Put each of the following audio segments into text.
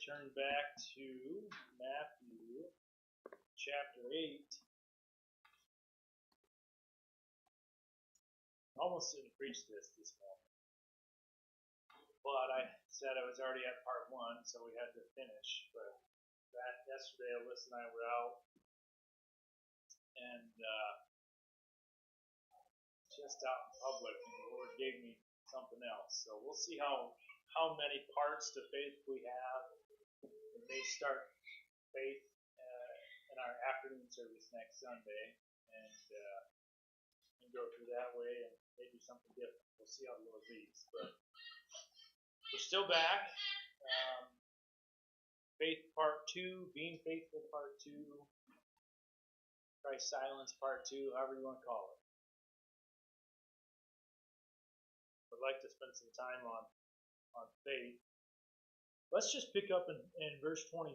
turn back to Matthew chapter 8. Almost didn't preach this morning, but I said I was already at part 1, so we had to finish. But yesterday, Alyssa and I were out, and just out in public, and the Lord gave me something else. So we'll see how many parts to faith we have. We may start faith in our afternoon service next Sunday, and go through that way, and maybe something different. We'll see how the Lord leads. But we're still back. Faith part 2, being faithful part 2, Christ silence part 2, however you want to call it. I'd like to spend some time on faith. Let's just pick up in verse 23.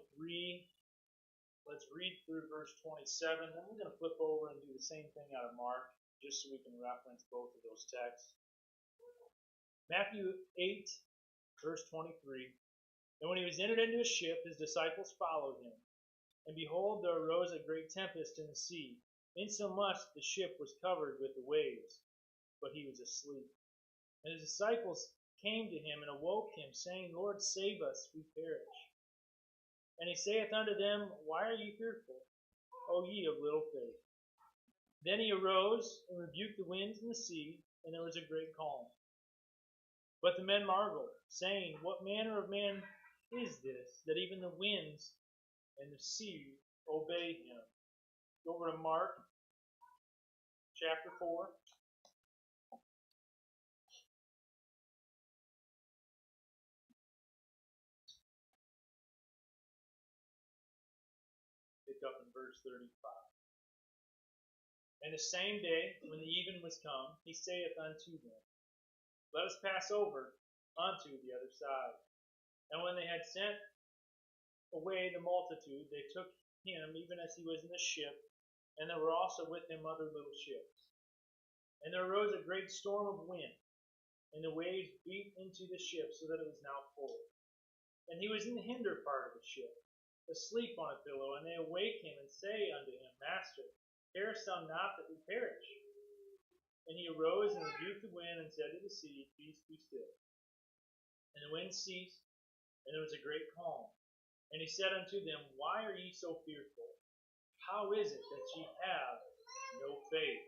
Let's read through verse 27. Then we're going to flip over and do the same thing out of Mark, just so we can reference both of those texts. Matthew 8, verse 23. And when he was entered into a ship, his disciples followed him. And behold, there arose a great tempest in the sea, insomuch that the ship was covered with the waves, but he was asleep. And his disciples came to him and awoke him, saying, Lord, save us, we perish. And he saith unto them, Why are ye fearful, O ye of little faith? Then he arose and rebuked the winds and the sea, and there was a great calm. But the men marveled, saying, What manner of man is this, that even the winds and the sea obey him? Go over to Mark chapter 4. Pick up in verse 35. And the same day, when the even was come, he saith unto them, Let us pass over unto the other side. And when they had sent away the multitude, they took him even as he was in the ship, and there were also with him other little ships. And there arose a great storm of wind, and the waves beat into the ship, so that it was now full. And he was in the hinder part of the ship, asleep on a pillow, and they awake him and say unto him, Master, carest thou not that we perish? And he arose and rebuked the wind and said to the sea, Peace, be still. And the wind ceased, and there was a great calm. And he said unto them, Why are ye so fearful? How is it that ye have no faith?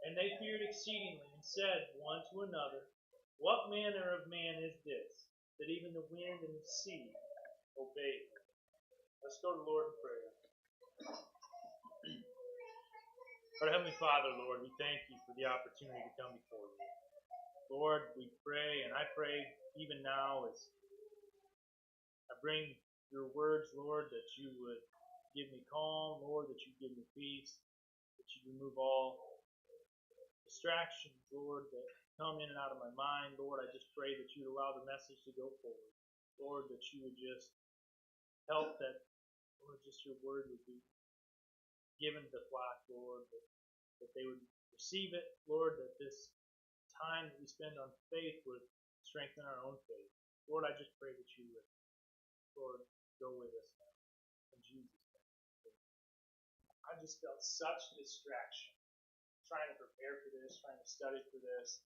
And they feared exceedingly, and said one to another, What manner of man is this, that even the wind and the sea obey him? Let's go to the Lord in prayer. Our Heavenly Father, Lord, we thank you for the opportunity to come before you. Lord, we pray, and I pray even now as I bring your words, Lord, that you would give me calm, Lord, that you give me peace, that you remove all distractions, Lord, that come in and out of my mind. Lord, I just pray that you would allow the message to go forward. Lord, that you would just help that, Lord, just your word would be given to the flock, Lord, that they would receive it, Lord, that this time that we spend on faith would strengthen our own faith. Lord, I just pray that you would, Lord, go with us now. In Jesus' name. I just felt such distraction trying to prepare for this, trying to study for this,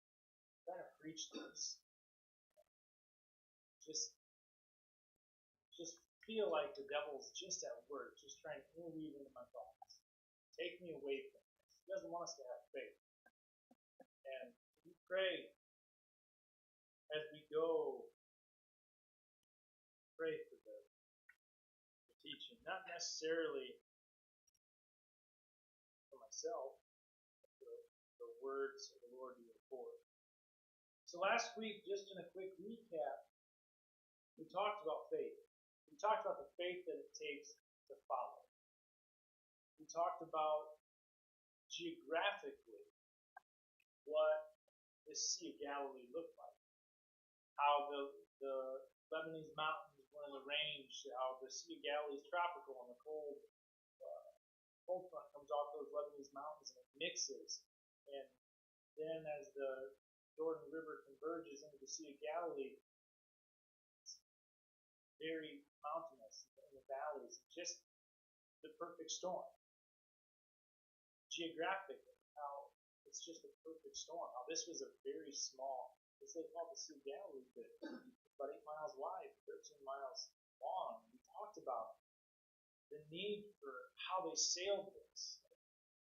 trying to preach this. Just feel like the devil's just at work, just trying to interweave into my thoughts. Take me away from this. He doesn't want us to have faith. And we pray as we go, pray for the teaching, not necessarily for myself, but the words of the Lord be reported. So last week, just in a quick recap, we talked about faith. We talked about the faith that it takes to follow. We talked about geographically what the Sea of Galilee looked like. How the Lebanese mountains were in the range, how the Sea of Galilee is tropical and the cold front comes off those Lebanese mountains and it mixes. And then as the Jordan River converges into the Sea of Galilee, very mountainous in the valleys, just the perfect storm. Geographically, how it's just a perfect storm. How this was a very small, it's they called the Sea of Galilee, but about 8 miles wide, 13 miles long. We talked about the need for how they sailed this.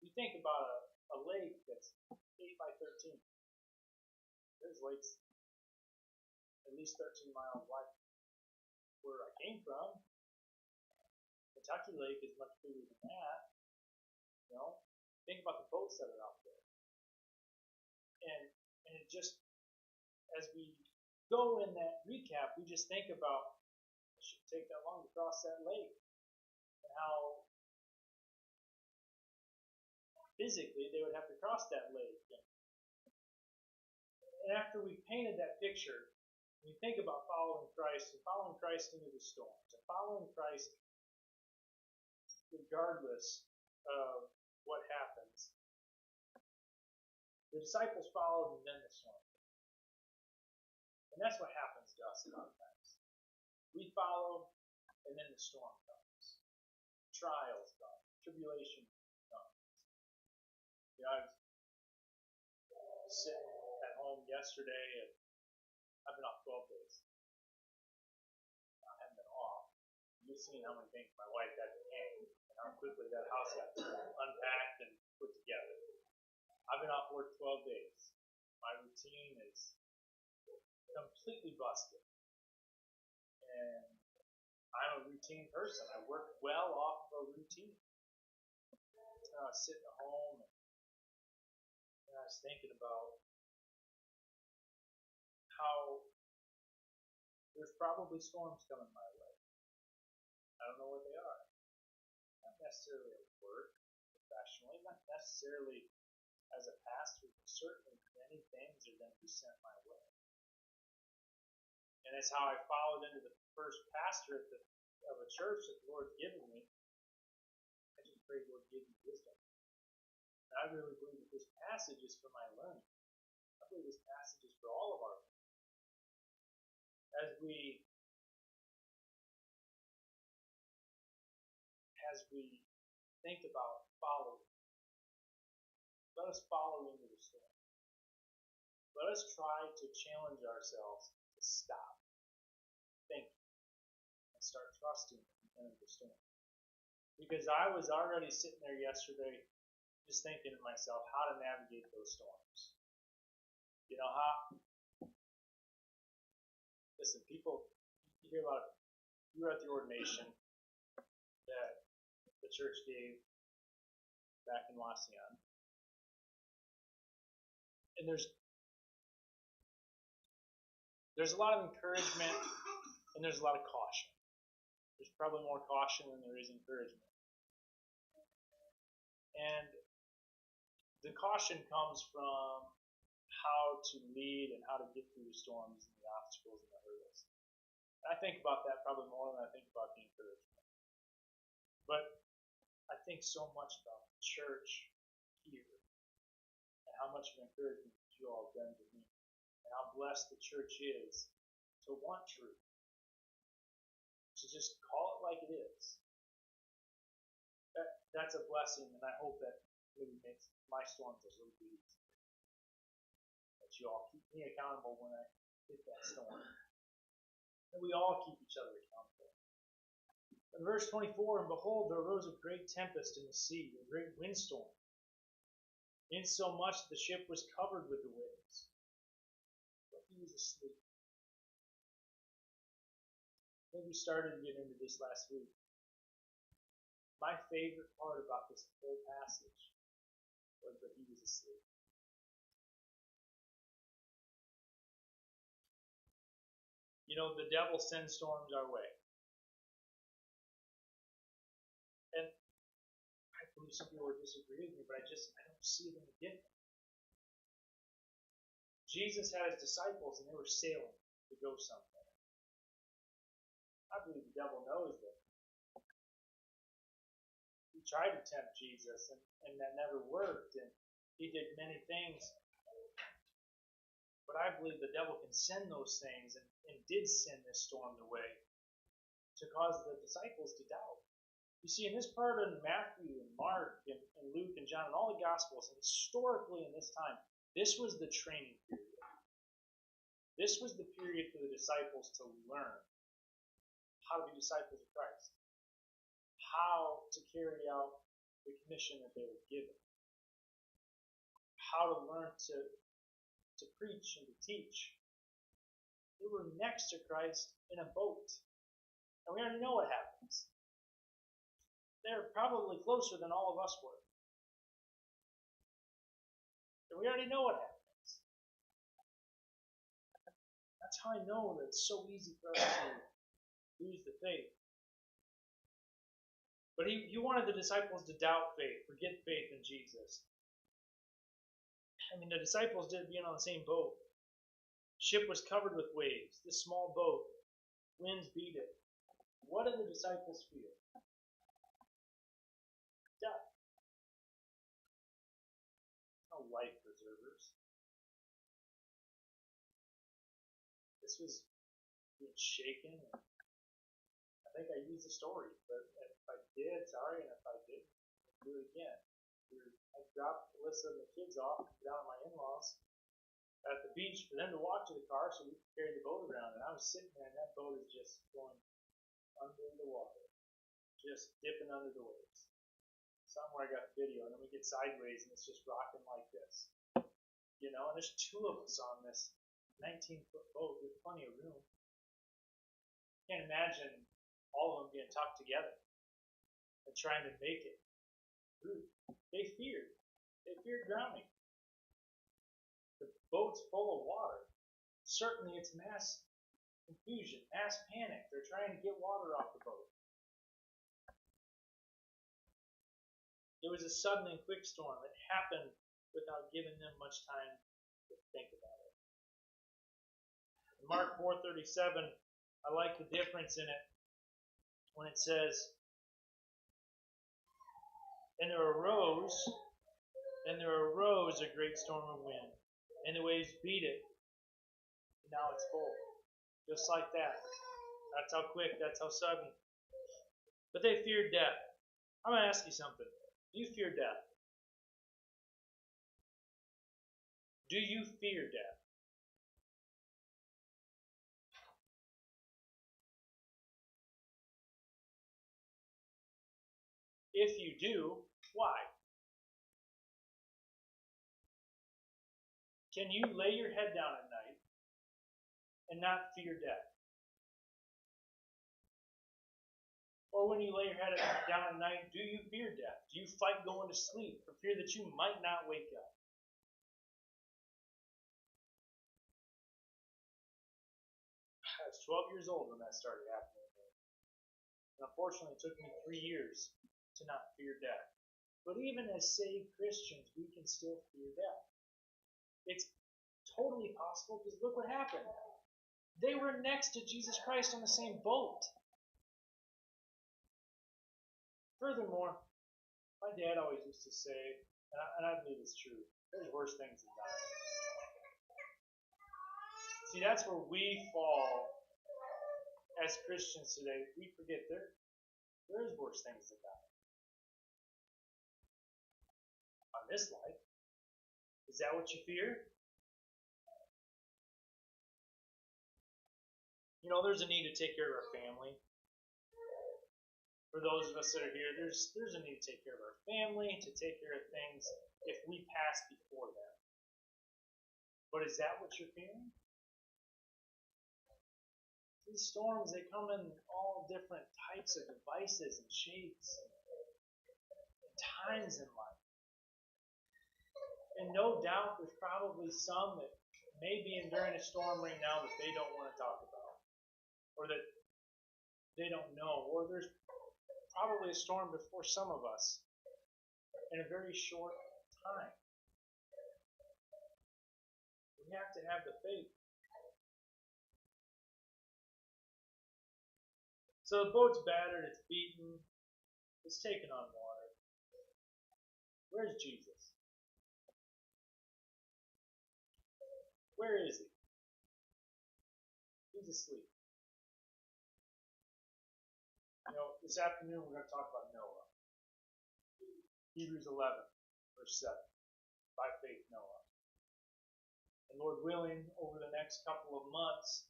You think about a lake that's 8 by 13. There's lakes at least 13 miles wide. Where I came from, Kentucky Lake is much bigger than that. You know, think about the boats that are out there. And it just, as we go in that recap, we just think about it shouldn't take that long to cross that lake. And how physically they would have to cross that lake. And after we painted that picture, we think about following Christ and following Christ into the storms, and following Christ regardless of what happens. The disciples followed and then the storm. And that's what happens to us a lot of times. We follow and then the storm comes. Trials come. Tribulation comes. You know, I was sitting at home yesterday and I've been off 12 days. I haven't been off. You've seen how many things my wife had to hang and how quickly that house got unpacked and put together. I've been off work 12 days. My routine is completely busted. And I'm a routine person. I work well off of a routine. I was sitting at home and I was thinking about how there's probably storms coming my way. I don't know what they are. Not necessarily at work, professionally, not necessarily as a pastor, but certainly many things are going to be sent my way. And that's how I followed into the first pastorate of a church that the Lord's given me. I just pray the Lord give me wisdom. And I really believe that this passage is for my learning. I believe this passage is for all of our learning. As we think about following, let us follow into the storm. Let us try to challenge ourselves to stop, think, and start trusting in the storm. Because I was already sitting there yesterday just thinking to myself how to navigate those storms. You know, listen, people, you hear about, you were at the ordination that the church gave back in Wauseon. And there's a lot of encouragement and there's a lot of caution. There's probably more caution than there is encouragement. And the caution comes from how to lead and how to get through the storms and the obstacles and the hurdles. And I think about that probably more than I think about the encouragement. But I think so much about the church here and how much of encouragement you all have done to me and how blessed the church is to want truth, to just call it like it is. That's a blessing, and I hope that maybe makes my storms a little bit easier. That you all keep me accountable when I hit that storm. And we all keep each other accountable. In verse 24, and behold, there arose a great tempest in the sea, a great windstorm, insomuch that the ship was covered with the waves. But he was asleep. I think we started to get into this last week. My favorite part about this whole passage was that he was asleep. You know, the devil sends storms our way. And I believe some people would disagree with me, but I don't see them again. Jesus had his disciples and they were sailing to go somewhere. I believe the devil knows that. He tried to tempt Jesus, and that never worked, and he did many things. But I believe the devil can send those things, and did send this storm the way to cause the disciples to doubt. You see, in this part of Matthew and Mark and Luke and John and all the Gospels, and historically in this time, this was the training period. This was the period for the disciples to learn how to be disciples of Christ, how to carry out the commission that they were given, how to learn to preach and to teach. They were next to Christ in a boat. And we already know what happens. They're probably closer than all of us were. And we already know what happens. That's how I know that it's so easy for us to lose the faith. But he wanted the disciples to doubt faith, forget faith in Jesus. I mean, the disciples did being on the same boat. Ship was covered with waves. This small boat, winds beat it. What did the disciples feel? Death. No life preservers. This was being shaken. I think I used the story, but if I did, sorry, and if I didn't, I'll do it again. I dropped Alyssa and the kids off down at my in-laws at the beach for them to walk to the car so we could carry the boat around. And I was sitting there, and that boat is just going under the water, just dipping under the waves. Somewhere I got the video, and then we get sideways, and it's just rocking like this. You know, and there's two of us on this 19-foot boat with plenty of room. Can't imagine all of them being tucked together and trying to make it through. They feared drowning. The boat's full of water. Certainly it's mass confusion, mass panic. They're trying to get water off the boat. It was a sudden and quick storm. It happened without giving them much time to think about it. In Mark 4:37, I like the difference in it when it says, And there arose a great storm of wind, and the waves beat it, and now it's full. Just like that. That's how quick, that's how sudden. But they feared death. I'm going to ask you something. Do you fear death? Do you fear death? If you do, why? Can you lay your head down at night and not fear death? Or when you lay your head down at night, do you fear death? Do you fight going to sleep for fear that you might not wake up? I was 12 years old when that started happening. And unfortunately, it took me 3 years to not fear death. But even as saved Christians, we can still fear death. It's totally possible because look what happened. They were next to Jesus Christ on the same boat. Furthermore, my dad always used to say, and I believe it's true, there's worse things than dying. See, that's where we fall as Christians today. We forget there is worse things than dying. On this life. Is that what you fear? You know, there's a need to take care of our family. For those of us that are here, there's a need to take care of our family, to take care of things if we pass before them. But is that what you're fearing? These storms, they come in all different types of devices and shapes and times in life. And no doubt there's probably some that may be enduring a storm right now that they don't want to talk about. Or that they don't know. Or there's probably a storm before some of us in a very short time. We have to have the faith. So the boat's battered, it's beaten, it's taken on water. Where's Jesus? Where is he? He's asleep. This afternoon we're going to talk about Noah. Hebrews 11, verse 7. By faith, Noah. And Lord willing, over the next couple of months,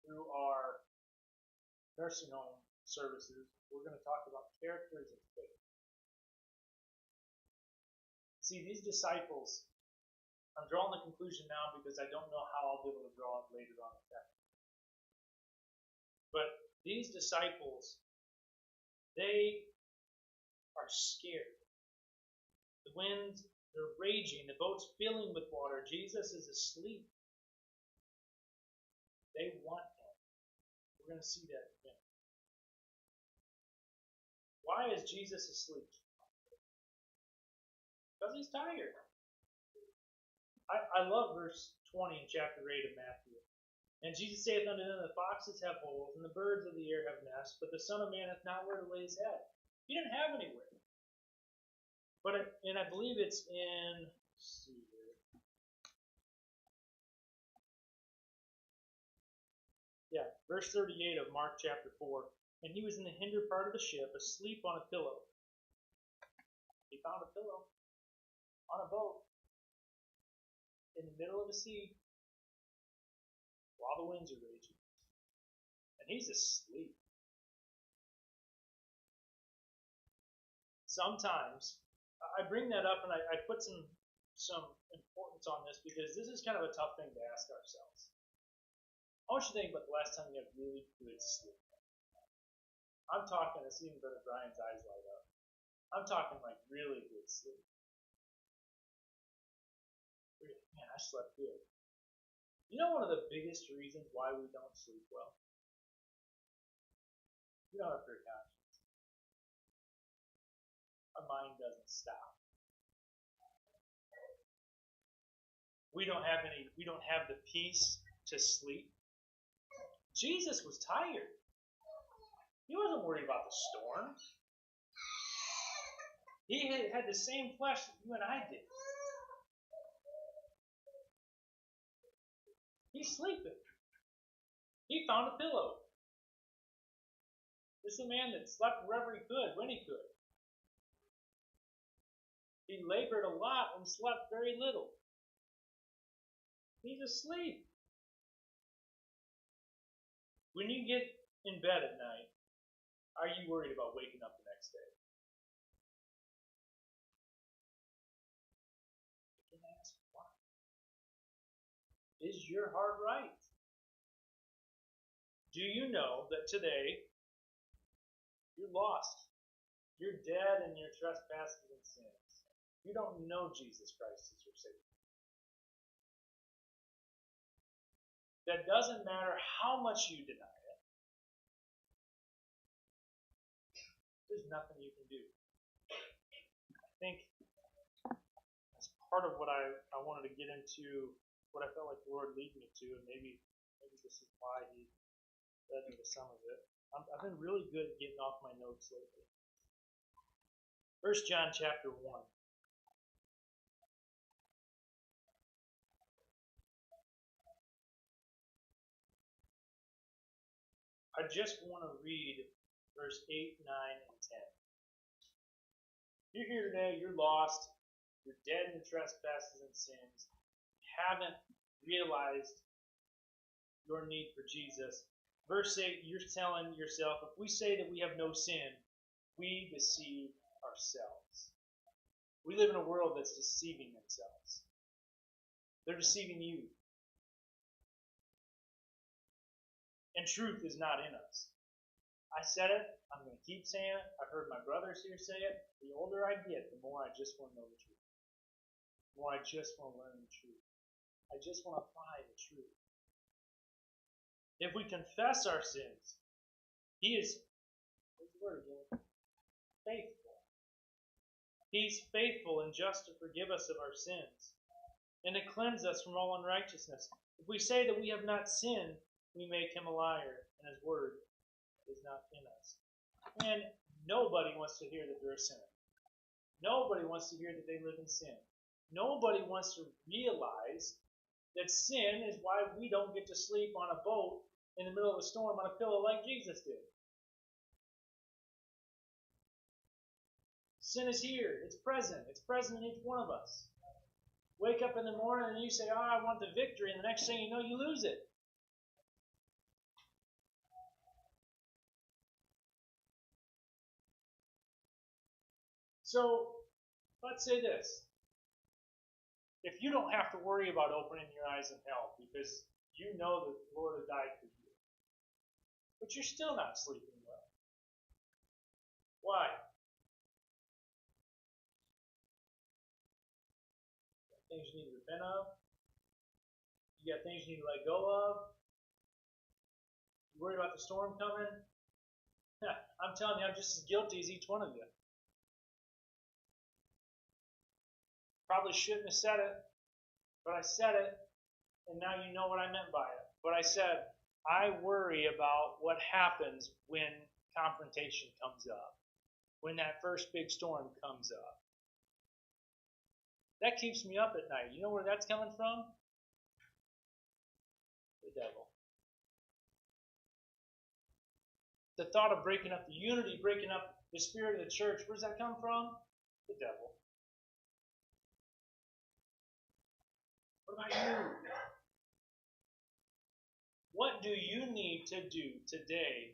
through our nursing home services, we're going to talk about characters of faith. See, these disciples, I'm drawing the conclusion now because I don't know how I'll be able to draw it later on in text. But these disciples, they are scared. The winds, they're raging. The boat's filling with water. Jesus is asleep. They want him. We're going to see that again. Why is Jesus asleep? Because he's tired. I love verse 20 in chapter 8 of Matthew. And Jesus saith unto them, the foxes have holes, and the birds of the air have nests, but the Son of Man hath not where to lay his head. He didn't have anywhere. And I believe it's in, let's see here. Yeah, verse 38 of Mark chapter 4. And he was in the hinder part of the ship, asleep on a pillow. He found a pillow on a boat in the middle of the sea while the winds are raging. And he's asleep. Sometimes, I bring that up and I put some importance on this because this is kind of a tough thing to ask ourselves. I want you to think about the last time you had really good sleep. I'm talking, I see even Brother Brian's eyes light up. I'm talking like really good sleep. Man, I slept good. You know one of the biggest reasons why we don't sleep well? We don't have clear conscience. Our mind doesn't stop. We don't have the peace to sleep. Jesus was tired. He wasn't worried about the storm. He had the same flesh that you and I did. He's sleeping. He found a pillow. This is a man that slept wherever he could, when he could. He labored a lot and slept very little. He's asleep. When you get in bed at night, are you worried about waking up the next day? You can ask why. Is your heart right? Do you know that today you're lost? You're dead in your trespasses and sins. You don't know Jesus Christ as your Savior. That doesn't matter how much you deny it. There's nothing you can do. I think that's part of what I wanted to get into, what I felt like the Lord lead me to, and maybe this is why He led me to some of it. I've been really good at getting off my notes lately. 1 John chapter 1. I just want to read verse 8, 9, and 10. You're here today, you're lost, you're dead in trespasses and sins, haven't realized your need for Jesus. Verse 8, you're telling yourself, if we say that we have no sin, we deceive ourselves. We live in a world that's deceiving themselves. They're deceiving you. And truth is not in us. I said it, I'm going to keep saying it. I've heard my brothers here say it. The older I get, the more I just want to know the truth. The more I just want to learn the truth. I just want to apply the truth. If we confess our sins, He is, what's the word again? Faithful. He's faithful and just to forgive us of our sins and to cleanse us from all unrighteousness. If we say that we have not sinned, we make Him a liar, and His word is not in us. And nobody wants to hear that they're a sinner. Nobody wants to hear that they live in sin. Nobody wants to realize that sin is why we don't get to sleep on a boat in the middle of a storm on a pillow like Jesus did. Sin is here. It's present. It's present in each one of us. Wake up in the morning and you say, oh, I want the victory, and the next thing you know, you lose it. So, let's say this. If you don't have to worry about opening your eyes in hell because you know that the Lord has died for you, but you're still not sleeping well. Why? You got things you need to repent of. You got things you need to let go of. You worry about the storm coming. I'm telling you, I'm just as guilty as each one of you. Probably shouldn't have said it, but I said it, and now you know what I meant by it. But I said, I worry about what happens when confrontation comes up, when that first big storm comes up. That keeps me up at night. You know where that's coming from? The devil. The thought of breaking up the unity, breaking up the spirit of the church, where does that come from? The devil. What about you? What do you need to do today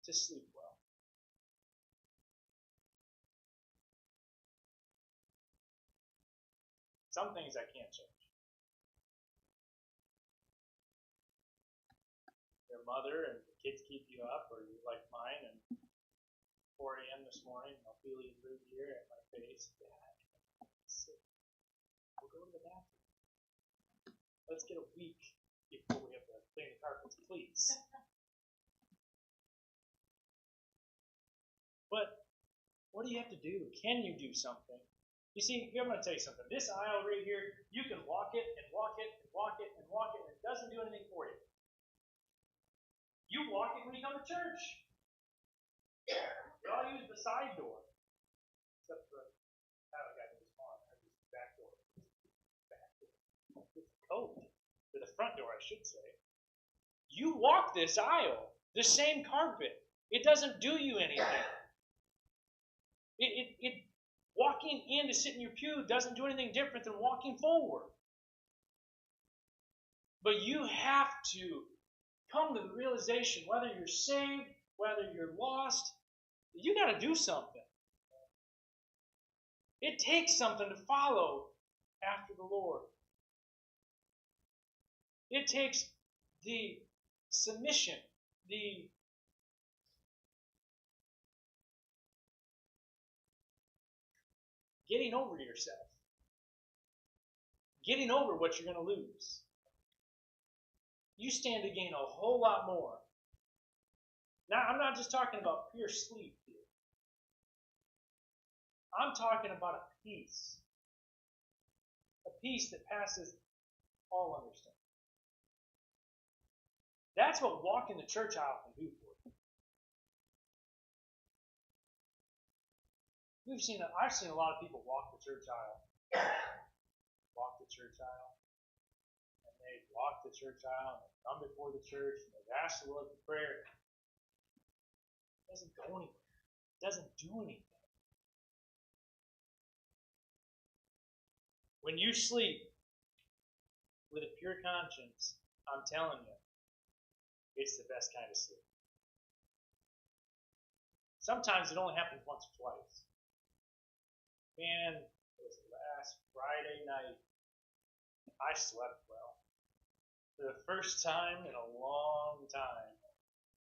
to sleep well? Some things I can't change. Your mother and the kids keep you up, or you're like mine, and 4 a.m. this morning, I'll feel you through here at my face. Dad, we'll go to the bathroom. Let's get a week before we have to clean the carpets, please. But what do you have to do? Can you do something? You see, I'm going to tell you something. This aisle right here, you can walk it and walk it and walk it and walk it, and it doesn't do anything for you. You walk it when you come to church. You all use the side door. Except for I got this on. I use the back door. It's code. Or the front door, I should say. You walk this aisle, the same carpet. It doesn't do you anything. Walking in to sit in your pew doesn't do anything different than walking forward. But you have to come to the realization, whether you're saved, whether you're lost, you got to do something. It takes something to follow after the Lord. It takes the submission, the getting over yourself, getting over what you're going to lose. You stand to gain a whole lot more. Now, I'm not just talking about pure sleep here. I'm talking about a peace that passes all understanding. That's what walking the church aisle can do for you. I've seen a lot of people walk the church aisle. Walk the church aisle. And they walk the church aisle and they come before the church and they ask the Lord for prayer. It doesn't go anywhere. It doesn't do anything. When you sleep with a pure conscience, I'm telling you, it's the best kind of sleep. Sometimes it only happens once or twice. Man, it was last Friday night. I slept well. For the first time in a long time.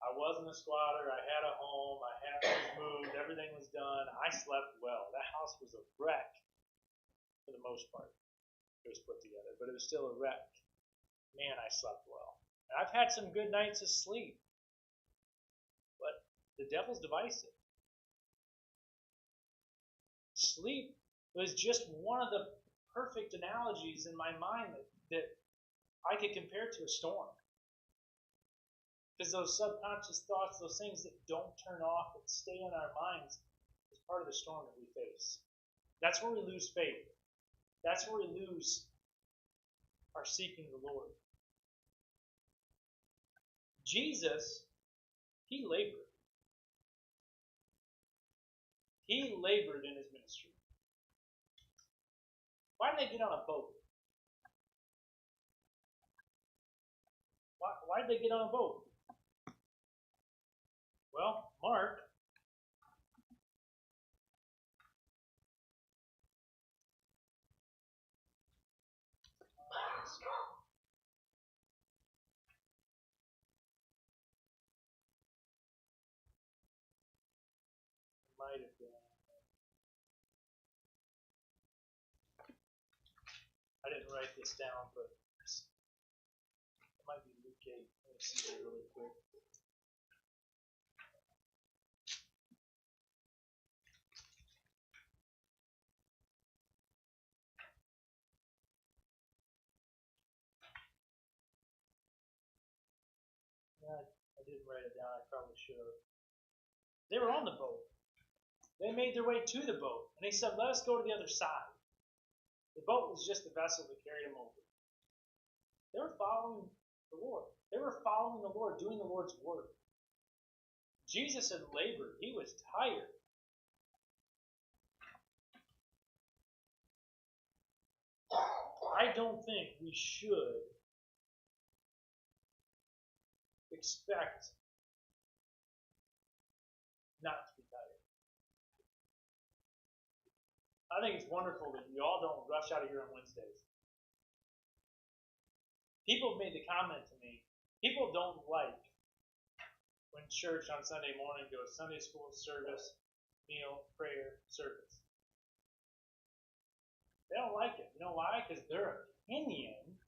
I wasn't a squatter. I had a home. I had things moved. Everything was done. I slept well. That house was a wreck for the most part. It was put together, but it was still a wreck. Man, I slept well. And I've had some good nights of sleep. But the devil's divisive. Sleep was just one of the perfect analogies in my mind that I could compare to a storm. Because those subconscious thoughts, those things that don't turn off, that stay in our minds, is part of the storm that we face. That's where we lose faith. That's where we lose our seeking the Lord. Jesus, he labored. He labored in his ministry. Why did they get on a boat? Why did they get on a boat? Well, Mark might have been. I didn't write this down, but it might be Luke 8. Let me see here really quick. I didn't write it down. I probably should have. They were on the boat. They made their way to the boat, and he said, "Let us go to the other side." The boat was just the vessel that carried them over. They were following the Lord. They were following the Lord, doing the Lord's work. Jesus had labored. He was tired. I don't think we should expect not to be tired. I think it's wonderful that you all don't rush out of here on Wednesdays. People have made the comment to me, people don't like when church on Sunday morning goes Sunday school service, meal, prayer, service. They don't like it. You know why? Because their opinion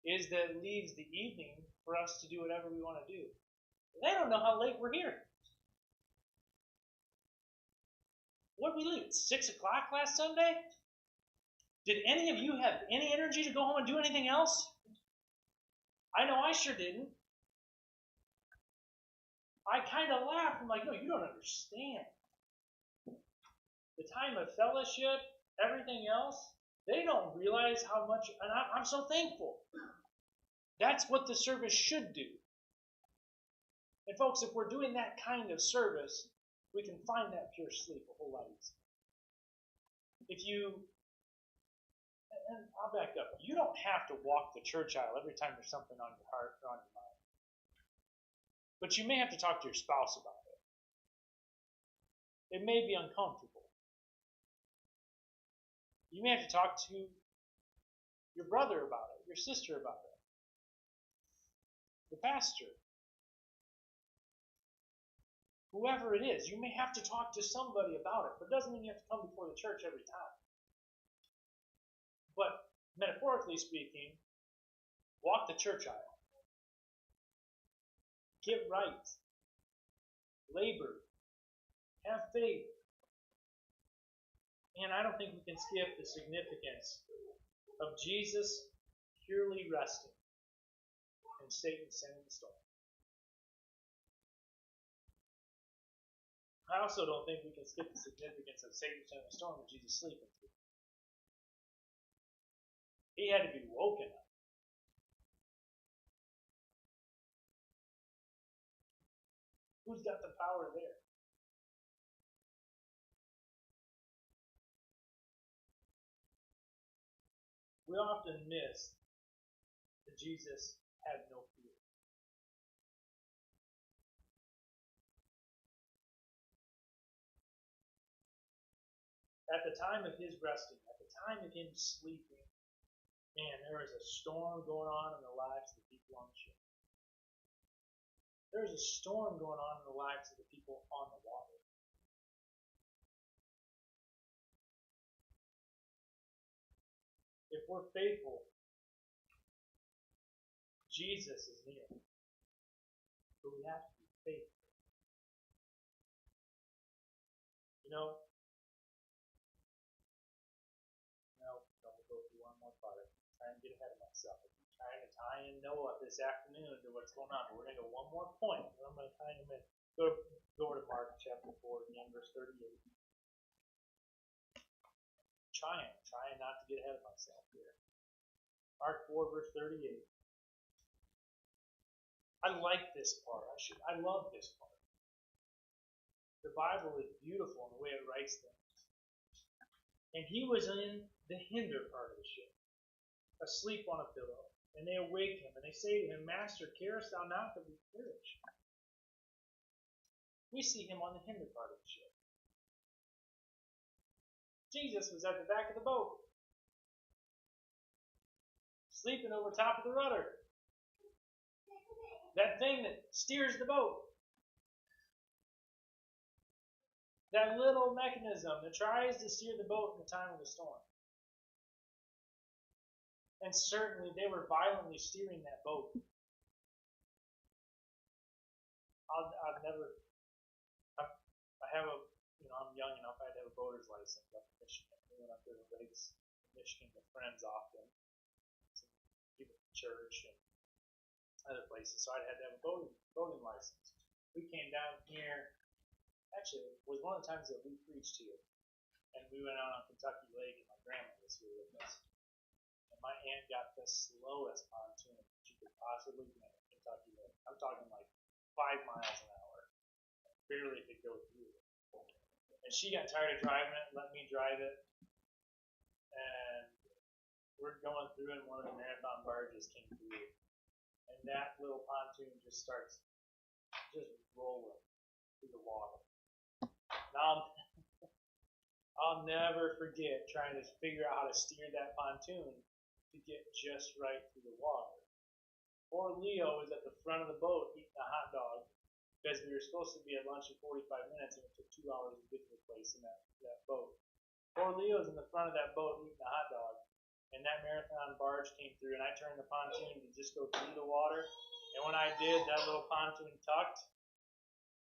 is that it leaves the evening for us to do whatever we want to do. They don't know how late we're here. What did we leave? 6 o'clock last Sunday? Did any of you have any energy to go home and do anything else? I know I sure didn't. I kind of laughed. I'm like, no, you don't understand. The time of fellowship, everything else, they don't realize how much, and I'm so thankful. That's what the service should do. And folks, if we're doing that kind of service, we can find that pure sleep a whole lot easier. If you, and I'll back up, you don't have to walk the church aisle every time there's something on your heart or on your mind. But you may have to talk to your spouse about it. It may be uncomfortable. You may have to talk to your brother about it, your sister about it, the pastor, whoever it is. You may have to talk to somebody about it, but it doesn't mean you have to come before the church every time. But metaphorically speaking, walk the church aisle. Get right. Labor. Have faith. And I don't think we can skip the significance of Jesus purely resting and Satan sending the storm. I also don't think we can skip the significance of Satan sending the storm and Jesus sleeping through. He had to be woken up. Who's got the power there? We often miss that Jesus had no fear. At the time of his resting, at the time of him sleeping, man, there is a storm going on in the lives of the people on the ship. There's a storm going on in the lives of the people on the water. If we're faithful, Jesus is near. But we have to be faithful. You know, don't go through one more part. I'm trying to get ahead of myself. I'm trying to tie in Noah this afternoon to what's going on. But we're going to go one more point, and I'm going to tie him in. Go over to Mark chapter 4, again, verse 38. Trying not to get ahead of myself here. Mark 4, verse 38. I like this part. I love this part. The Bible is beautiful in the way it writes things. And he was in the hinder part of the ship, asleep on a pillow. And they awake him, and they say to him, Master, carest thou not that we perish? We see him on the hinder part of the ship. Jesus was at the back of the boat, sleeping over top of the rudder. That thing that steers the boat. That little mechanism that tries to steer the boat in the time of the storm. And certainly they were violently steering that boat. I'm young enough, I had to have a boater's license up in Michigan. We went up to the lakes in Michigan with friends often. Some people from church and other places. So I had to have a boating license. We came down here, actually, it was one of the times that we preached here. And we went out on Kentucky Lake, and my grandma was here with us. And my aunt got the slowest pontoon that you could possibly get at Kentucky Lake. I'm talking like 5 miles an hour. Barely could go through it. And she got tired of driving it and let me drive it. And we're going through, and one of the marathon barges came through. And that little pontoon just starts rolling through the water. Now, I'll never forget trying to figure out how to steer that pontoon to get just right through the water. Poor Leo was at the front of the boat eating a hot dog because we were supposed to be at lunch in 45 minutes, and it took 2 hours to get to the place in that boat. Poor Leo's in the front of that boat eating a hot dog, and that marathon barge came through, and I turned the pontoon to just go through the water, and when I did, that little pontoon tucked,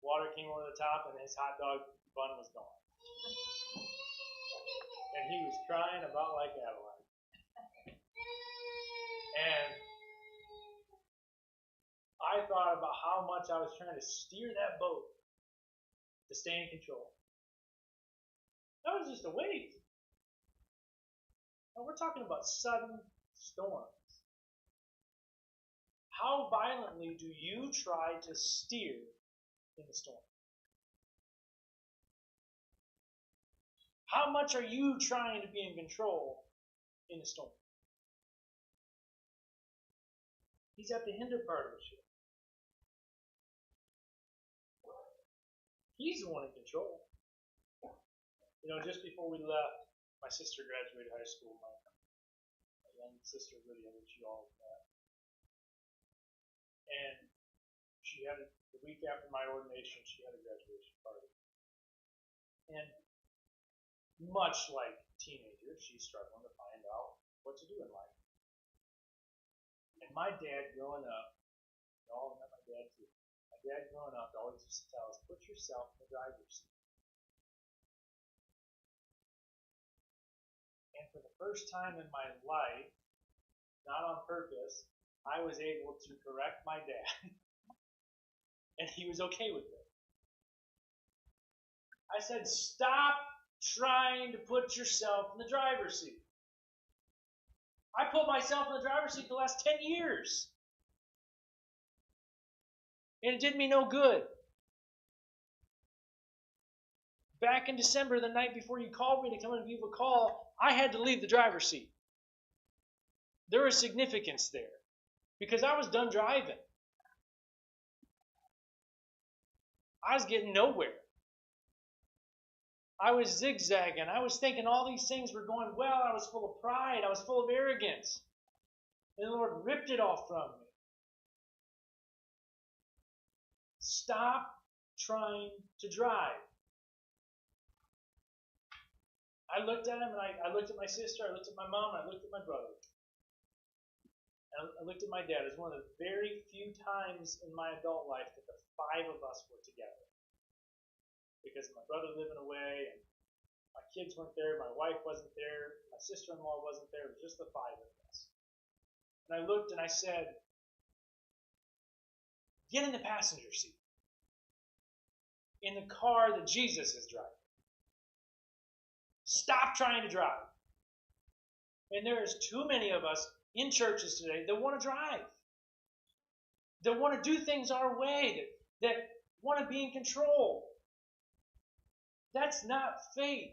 water came over the top, and his hot dog bun was gone. And he was crying about like Adeline. And I thought about how much I was trying to steer that boat to stay in control. That was just a wait. Now we're talking about sudden storms. How violently do you try to steer in the storm? How much are you trying to be in control in the storm? He's at the hinder part of the ship. He's the one in control. You know, just before we left, my sister graduated high school. My young sister Lydia, which you all met. And she had the week after my ordination, she had a graduation party. And much like teenagers, she's struggling to find out what to do in life. And my dad growing up, you all met my dad too. My dad growing up always used to tell us, put yourself in the driver's seat. And for the first time in my life, not on purpose, I was able to correct my dad. And he was okay with it. I said, stop trying to put yourself in the driver's seat. I put myself in the driver's seat the last 10 years. And it did me no good. Back in December, the night before you called me to come and give a call, I had to leave the driver's seat. There was significance there because I was done driving. I was getting nowhere. I was zigzagging. I was thinking all these things were going well. I was full of pride. I was full of arrogance. And the Lord ripped it all from me. Stop trying to drive. I looked at him, and I looked at my sister, I looked at my mom, and I looked at my brother. And I looked at my dad. It was one of the very few times in my adult life that the 5 of us were together. Because my brother living away, and my kids weren't there, my wife wasn't there, my sister-in-law wasn't there, it was just the 5 of us. And I looked and I said, get in the passenger seat. In the car that Jesus is driving. Stop trying to drive. And there's too many of us in churches today that want to drive. That want to do things our way. That want to be in control. That's not faith.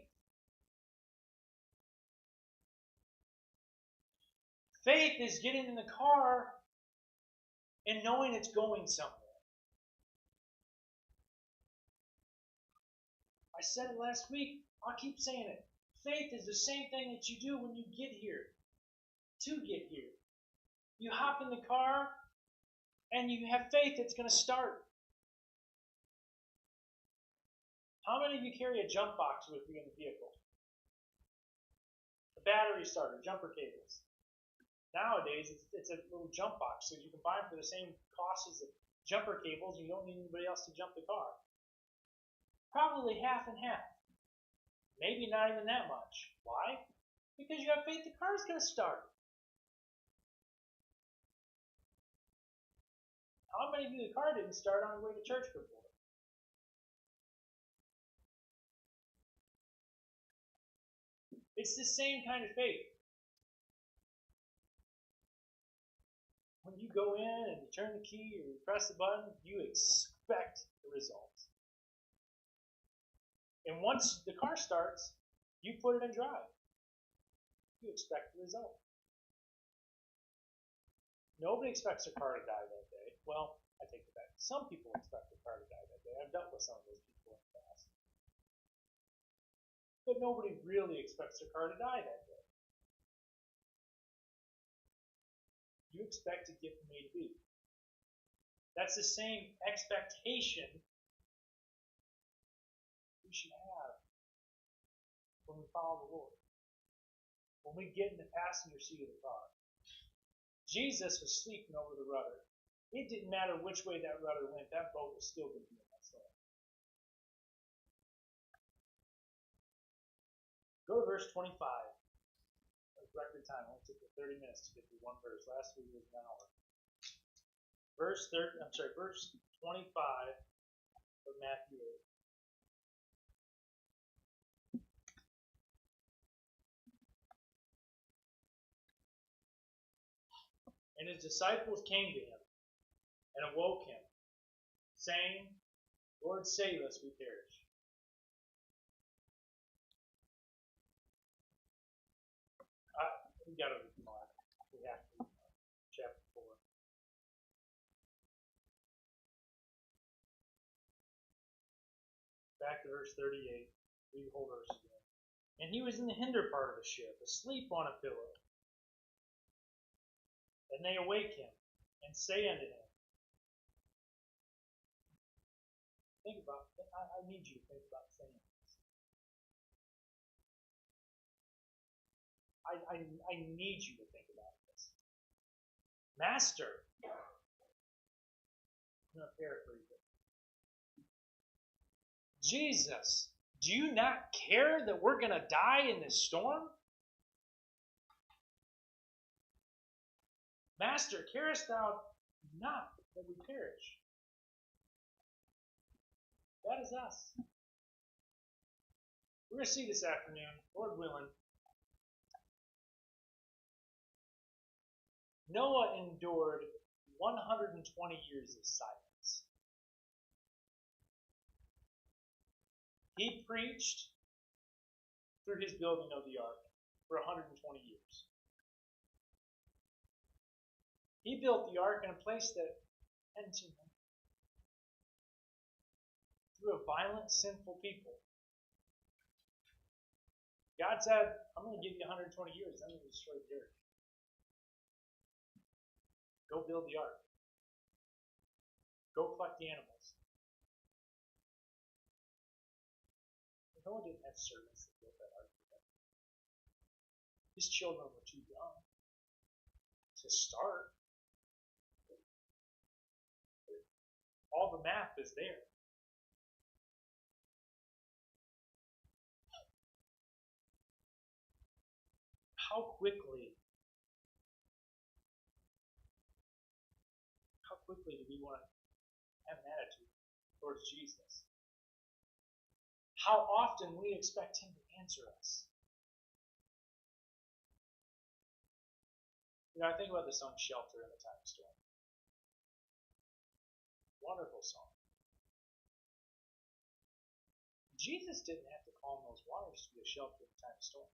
Faith is getting in the car and knowing it's going somewhere. I said it last week. I'll keep saying it. Faith is the same thing that you do when you get here. To get here. You hop in the car and you have faith it's going to start. How many of you carry a jump box with you in the vehicle? A battery starter, jumper cables. Nowadays, it's a little jump box, so you can buy them for the same cost as the jumper cables, and you don't need anybody else to jump the car. Probably half and half. Maybe not even that much. Why? Because you have faith the car is going to start. How many of you the car didn't start on the way to church before? It's the same kind of faith. When you go in and you turn the key or you press the button, you expect the result. And once the car starts, you put it in drive. You expect the result. Nobody expects their car to die that day. Well, I take it back. Some people expect their car to die that day. I've dealt with some of those people in the past. But nobody really expects their car to die that day. You expect to get from A to B. That's the same expectation we should have when we follow the Lord. When we get in the passenger seat of the car. Jesus was sleeping over the rudder. It didn't matter which way that rudder went, that boat was still going to be in that storm. Go to verse 25. Record time. It only took me 30 minutes to get through one verse. Last week was an hour. Verse 25 of Matthew 8. And his disciples came to him and awoke him, saying, Lord, save us, we perish. We got to read Mark. We have to read Mark, chapter 4. Back to verse 38. Read the whole verse again. And he was in the hinder part of the ship, asleep on a pillow. And they awake him, and say unto him, think about it. I need you to think about saying this. I need you to think about this. Master, I'm going to paraphrase it. Jesus, do you not care that we're going to die in this storm? Master, carest thou not that we perish? That is us. We're going to see this afternoon, Lord willing, Noah endured 120 years of silence. He preached through his building of the ark for 120 years. He built the ark in a place that hadn't seen him. Through a violent, sinful people. God said, I'm going to give you 120 years, then I'm going to destroy the earth. Go build the ark. Go collect the animals. Noah didn't have servants that built that ark for him. His children were too young to start. All the math is there. How quickly do we want to have an attitude towards Jesus? How often we expect him to answer us? I think about the song Shelter in the Time of Storm. Wonderful song. Jesus didn't have to calm those waters to be a shelter in time of storm.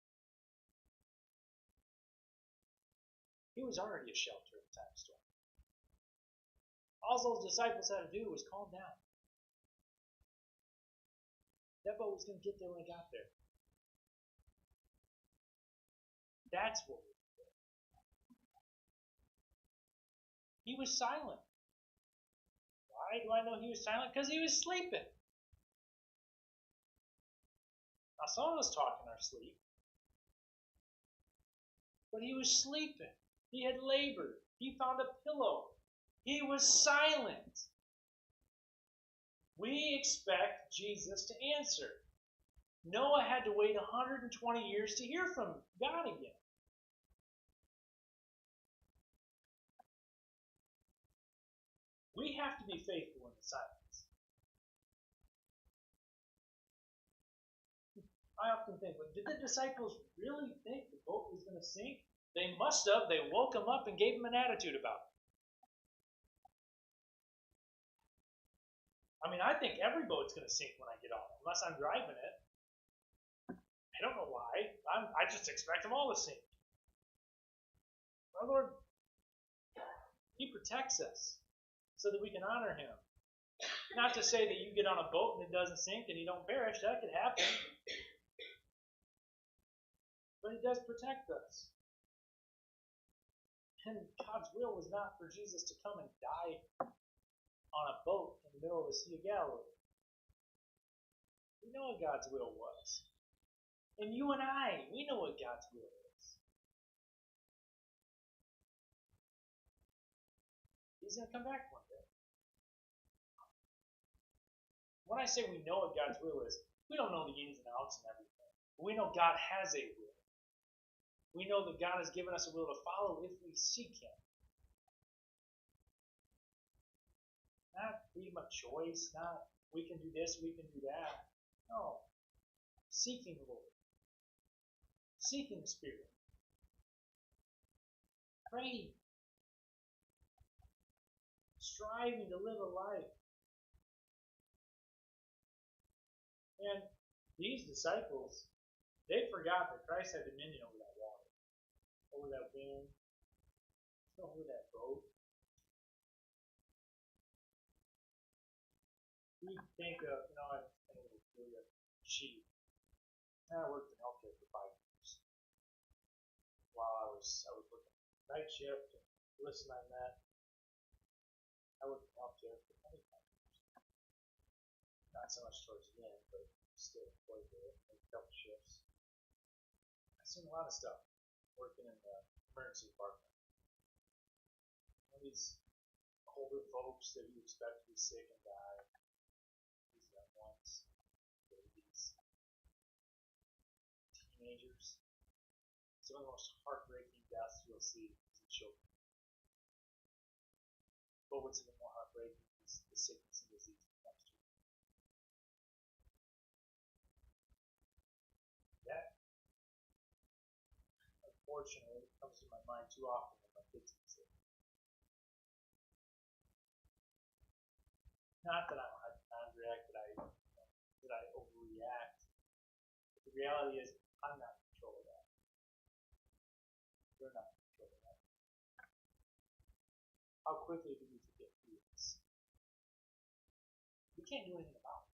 He was already a shelter in time of storm. All those disciples had to do was calm down. That boat was going to get there when it got there. That's what we did. He was silent. Why do I know he was silent? Because he was sleeping. Now, some of us talk in our sleep. But he was sleeping. He had labored. He found a pillow. He was silent. We expect Jesus to answer. Noah had to wait 120 years to hear from God again. We have to be faithful in the silence. I often think, did the disciples really think the boat was going to sink? They must have. They woke him up and gave him an attitude about it. I mean, I think every boat's going to sink when I get on it, unless I'm driving it. I don't know why. I just expect them all to sink. Our Lord, He protects us so that we can honor Him. Not to say that you get on a boat and it doesn't sink and you don't perish. That could happen. But He does protect us. And God's will was not for Jesus to come and die on a boat in the middle of the Sea of Galilee. We know what God's will was. And you and I, we know what God's will is. He's going to come back one day. When I say we know what God's will is, we don't know the ins and outs and everything. But we know God has a will. We know that God has given us a will to follow if we seek Him. Not freedom of choice, not we can do this, we can do that. No. Seeking the Lord. Seeking the Spirit. Praying. Striving to live a life. And these disciples, they forgot that Christ had dominion over that water, over that wind, over that boat. We think of, I think of a sheep. I worked in healthcare for 5 years. While I was working night shift, and listen on that. I worked in healthcare for 25 years. Not so much towards the end, but still employed there, a couple shifts. I've seen a lot of stuff working in the emergency department. All these older folks that you expect to be sick and die. These young ones, babies, teenagers. Some of the most heartbreaking deaths you'll see is in children. But what's even more heartbreaking is the sickness and disease that comes to it. That, unfortunately, comes to my mind too often when my kids get sick. Not that I'm a hypochondriac, that I overreact. But the reality is, I'm not in control of that. They're not in control of that. How quickly do we forget who is? We can't do anything about it.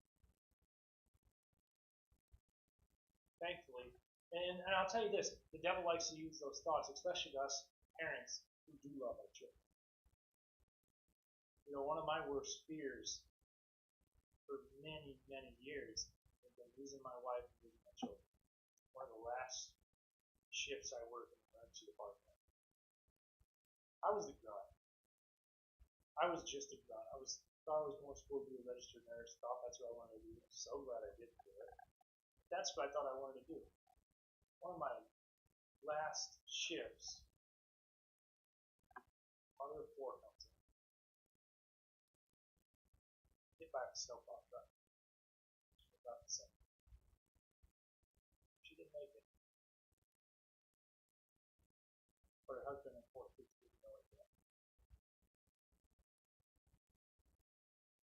Thankfully, and I'll tell you this, the devil likes to use those thoughts, especially to us parents who do love our children. One of my worst fears for many, many years has been losing my wife and losing my children. One of the last shifts I worked in the emergency department. I was the grunt. I was just a grunt. Thought I was going to school to be a registered nurse. Thought that's what I wanted to do. I'm so glad I didn't do it. That's what I thought I wanted to do. One of my last shifts, mother of 4 comes in. Hit by a snowplow truck. About the same. She didn't make it. But her husband and 4 kids didn't know it yet.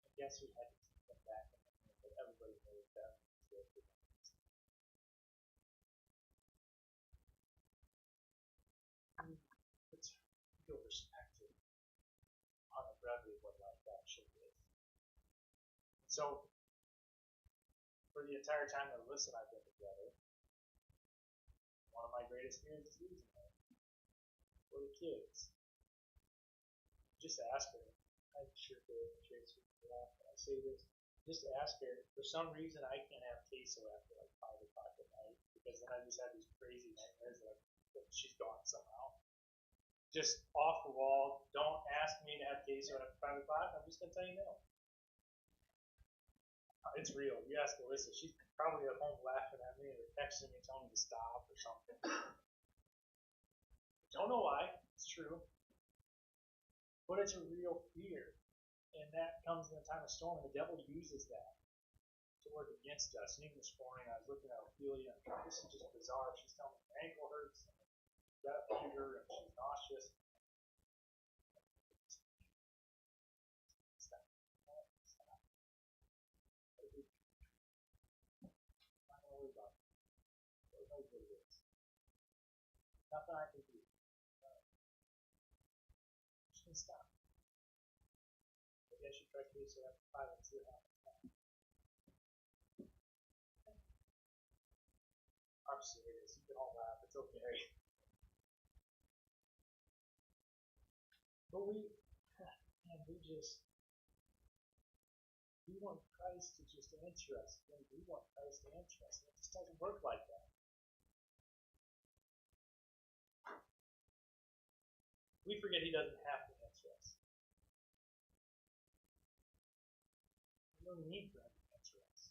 I guess we had to keep them back in the room, but everybody knew that good. Let's go perspective on the brevity of what life actually is. So, for the entire time that Alyssa and I've been together, one of my greatest fears is losing her. For the kids. Just ask her. I'm sure Tracy will laugh when I say this. Just ask her. For some reason, I can't have queso after like 5 o'clock at night because then I just have these crazy nightmares that she's gone somehow. Just off the wall. Don't ask me to have queso after 5 o'clock. I'm just going to tell you no. It's real. You ask Alyssa. She's probably at home laughing at me or texting me telling me to stop or something. Don't know why. It's true. But it's a real fear. And that comes in a time of storm, and the devil uses that to work against us. And even this morning, I was looking at Ophelia, and this is just bizarre. She's telling me her ankle hurts, and she's got a fever, and she's nauseous. Stop. Stop. I'm not worried about it. Lord knows what it is. Nothing I can do. Just gonna stop. Maybe I should try to do so after 5 and see what happens. I'm serious. You can all laugh. It's okay. But we want Christ to just answer us. We want Christ to answer us. And it just doesn't work like that. We forget He doesn't have to answer us. We don't need for Him to answer us.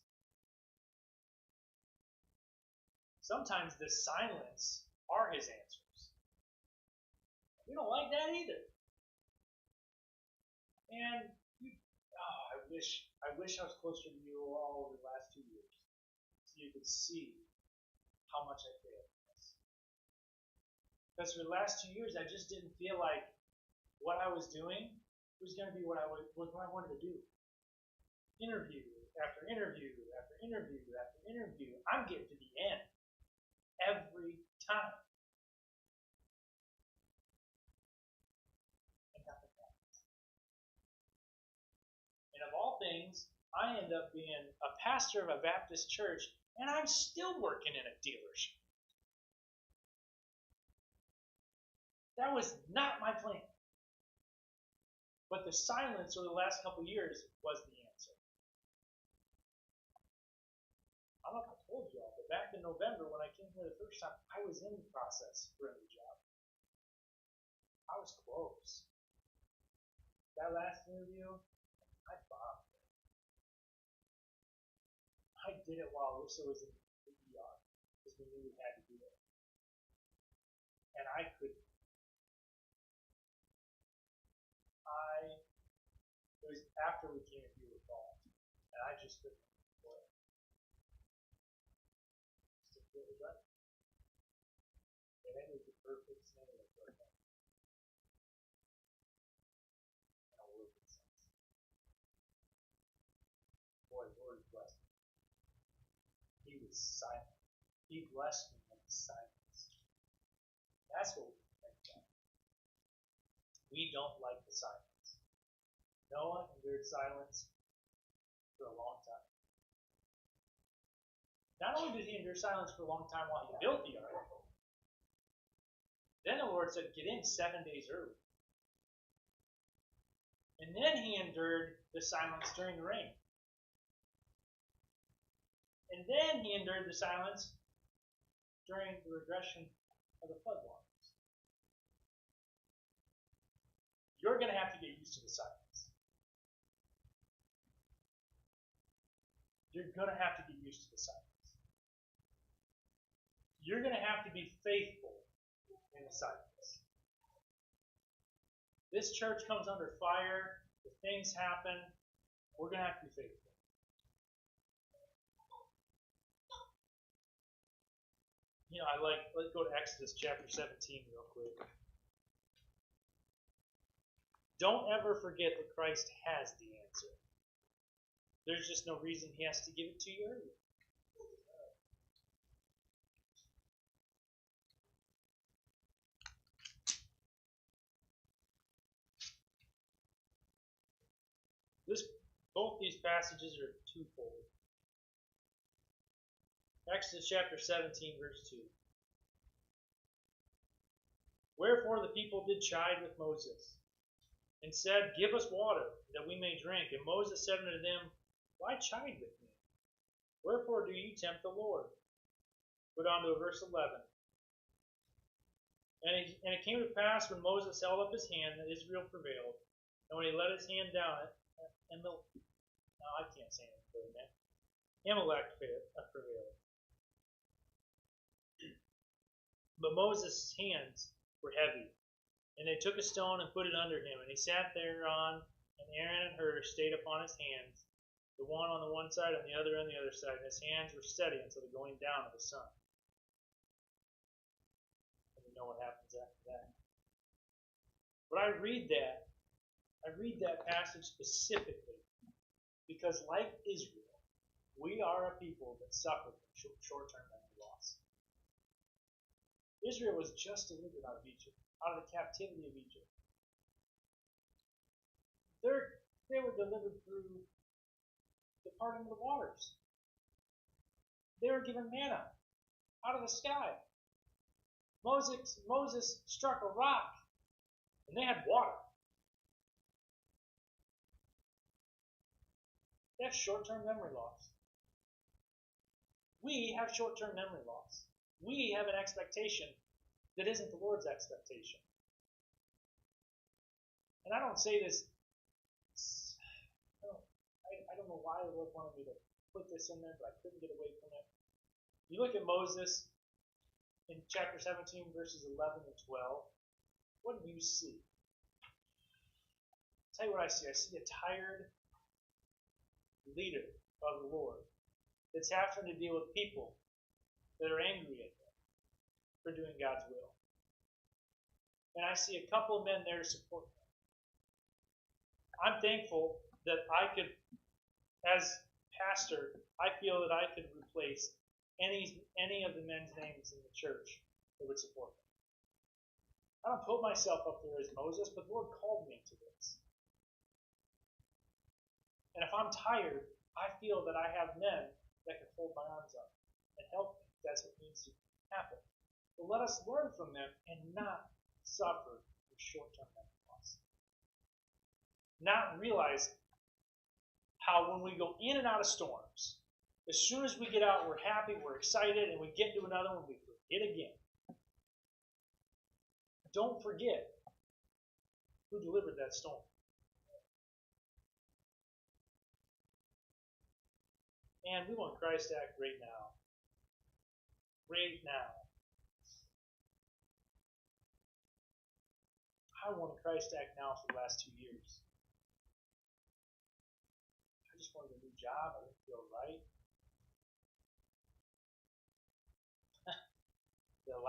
Sometimes the silence are His answers. We don't like that either. And I wish I was closer to you all over the last 2 years, so you could see how much I failed in this. Because for the last 2 years, I just didn't feel like what I was doing was going to be what I wanted to do. Interview after interview after interview after interview. I'm getting to the end every time. And nothing happens. And of all things, I end up being a pastor of a Baptist church, and I'm still working in a dealership. That was not my plan. But the silence over the last couple of years was the answer. I don't know if I told you all, but back in November when I came here the first time, I was in the process for a new job. I was close. That last interview, I bombed. I did it while Alyssa was in the ER because we knew we had to do it. And I couldn't. It was after we came into your call, and I just couldn't for it. Just didn't feel it was right. And it was the perfect scenario for it. In a working sense. Boy, Lord blessed me. He was silent. He blessed me in silence. That's what we think about. We don't like the silence. Noah endured silence for a long time. Not only did he endure silence for a long time while he built the ark, then the Lord said, get in 7 days early. And then he endured the silence during the rain. And then he endured the silence during the regression of the flood waters. You're going to have to get used to the silence. You're going to have to get used to the silence. You're going to have to be faithful in the silence. This church comes under fire. If things happen, we're going to have to be faithful. You know, let's go to Exodus chapter 17 real quick. Don't ever forget that Christ has the answer. There's just no reason He has to give it to you early. Both these passages are twofold. Exodus chapter 17, verse 2. Wherefore the people did chide with Moses, and said, Give us water, that we may drink. And Moses said unto them, Why chide with me? Wherefore do ye tempt the Lord? Go down to verse 11. And it came to pass when Moses held up his hand that Israel prevailed. And when he let his hand down, I can't say anything, man. Amalek prevailed. But Moses' hands were heavy. And they took a stone and put it under him. And he sat thereon, and Aaron and Hur stayed upon his hands, the one on the one side and the other on the other side. And his hands were steady until the going down of the sun. And you know what happens after that. But I read that passage specifically because, like Israel, we are a people that suffer from short-term memory loss. Israel was just delivered out of Egypt, out of the captivity of Egypt. They were delivered through the parting of the waters. They were given manna out of the sky. Moses struck a rock, and they had water. That's short-term memory loss. We have short-term memory loss. We have an expectation that isn't the Lord's expectation. And I don't say this, I don't know why the Lord wanted me to put this in there, but I couldn't get away from it. You look at Moses in chapter 17, verses 11 and 12. What do you see? I'll tell you what I see. I see a tired leader of the Lord that's having to deal with people that are angry at him for doing God's will. And I see a couple of men there to support him. I'm thankful that I could, as pastor, I feel that I could replace any of the men's names in the church that would support him. I don't put myself up there as Moses, but the Lord called me to this. And if I'm tired, I feel that I have men that can hold my arms up and help me. That's what needs to happen. But let us learn from them and not suffer from short-term memory loss. Not realize how when we go in and out of storms, as soon as we get out, we're happy, we're excited, and we get into another one, we forget again. Don't forget who delivered that storm. And we want Christ to act right now. Right now. I wanted Christ to act now for the last 2 years. I just wanted a new job. I didn't feel right. The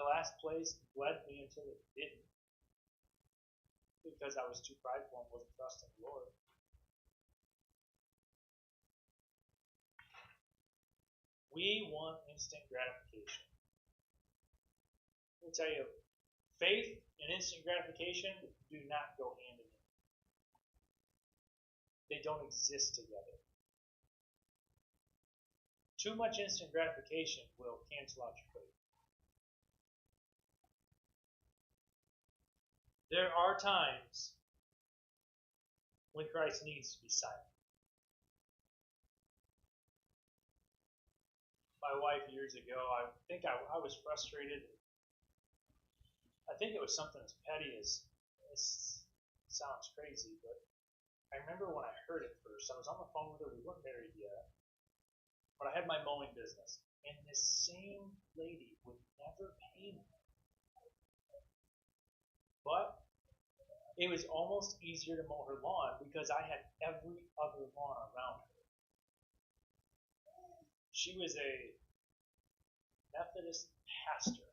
last place led me until it didn't. Because I was too prideful and wasn't trusting the Lord. We want instant gratification. Let me tell you, faith and instant gratification do not go hand in hand. They don't exist together. Too much instant gratification will cancel out your faith. There are times when Christ needs to be silent. My wife years ago, I think I was frustrated. I think it was something as petty as, this sounds crazy, but I remember when I heard it first, I was on the phone with her, we weren't married yet, but I had my mowing business, and this same lady would never pay me. But it was almost easier to mow her lawn because I had every other lawn around her. She was a Methodist pastor,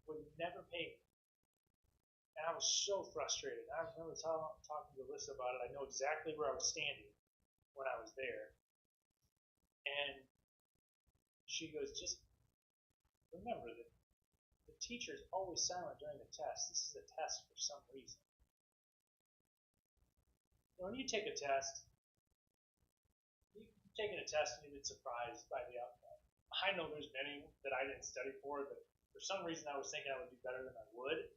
would never pay me. And I was so frustrated. I remember talking to Alyssa about it. I know exactly where I was standing when I was there. And she goes, just remember that the teacher is always silent during the test. This is a test for some reason. When you take a test, you've taken a test and you've been surprised by the outcome. I know there's many that I didn't study for, but for some reason I was thinking I would do better than I would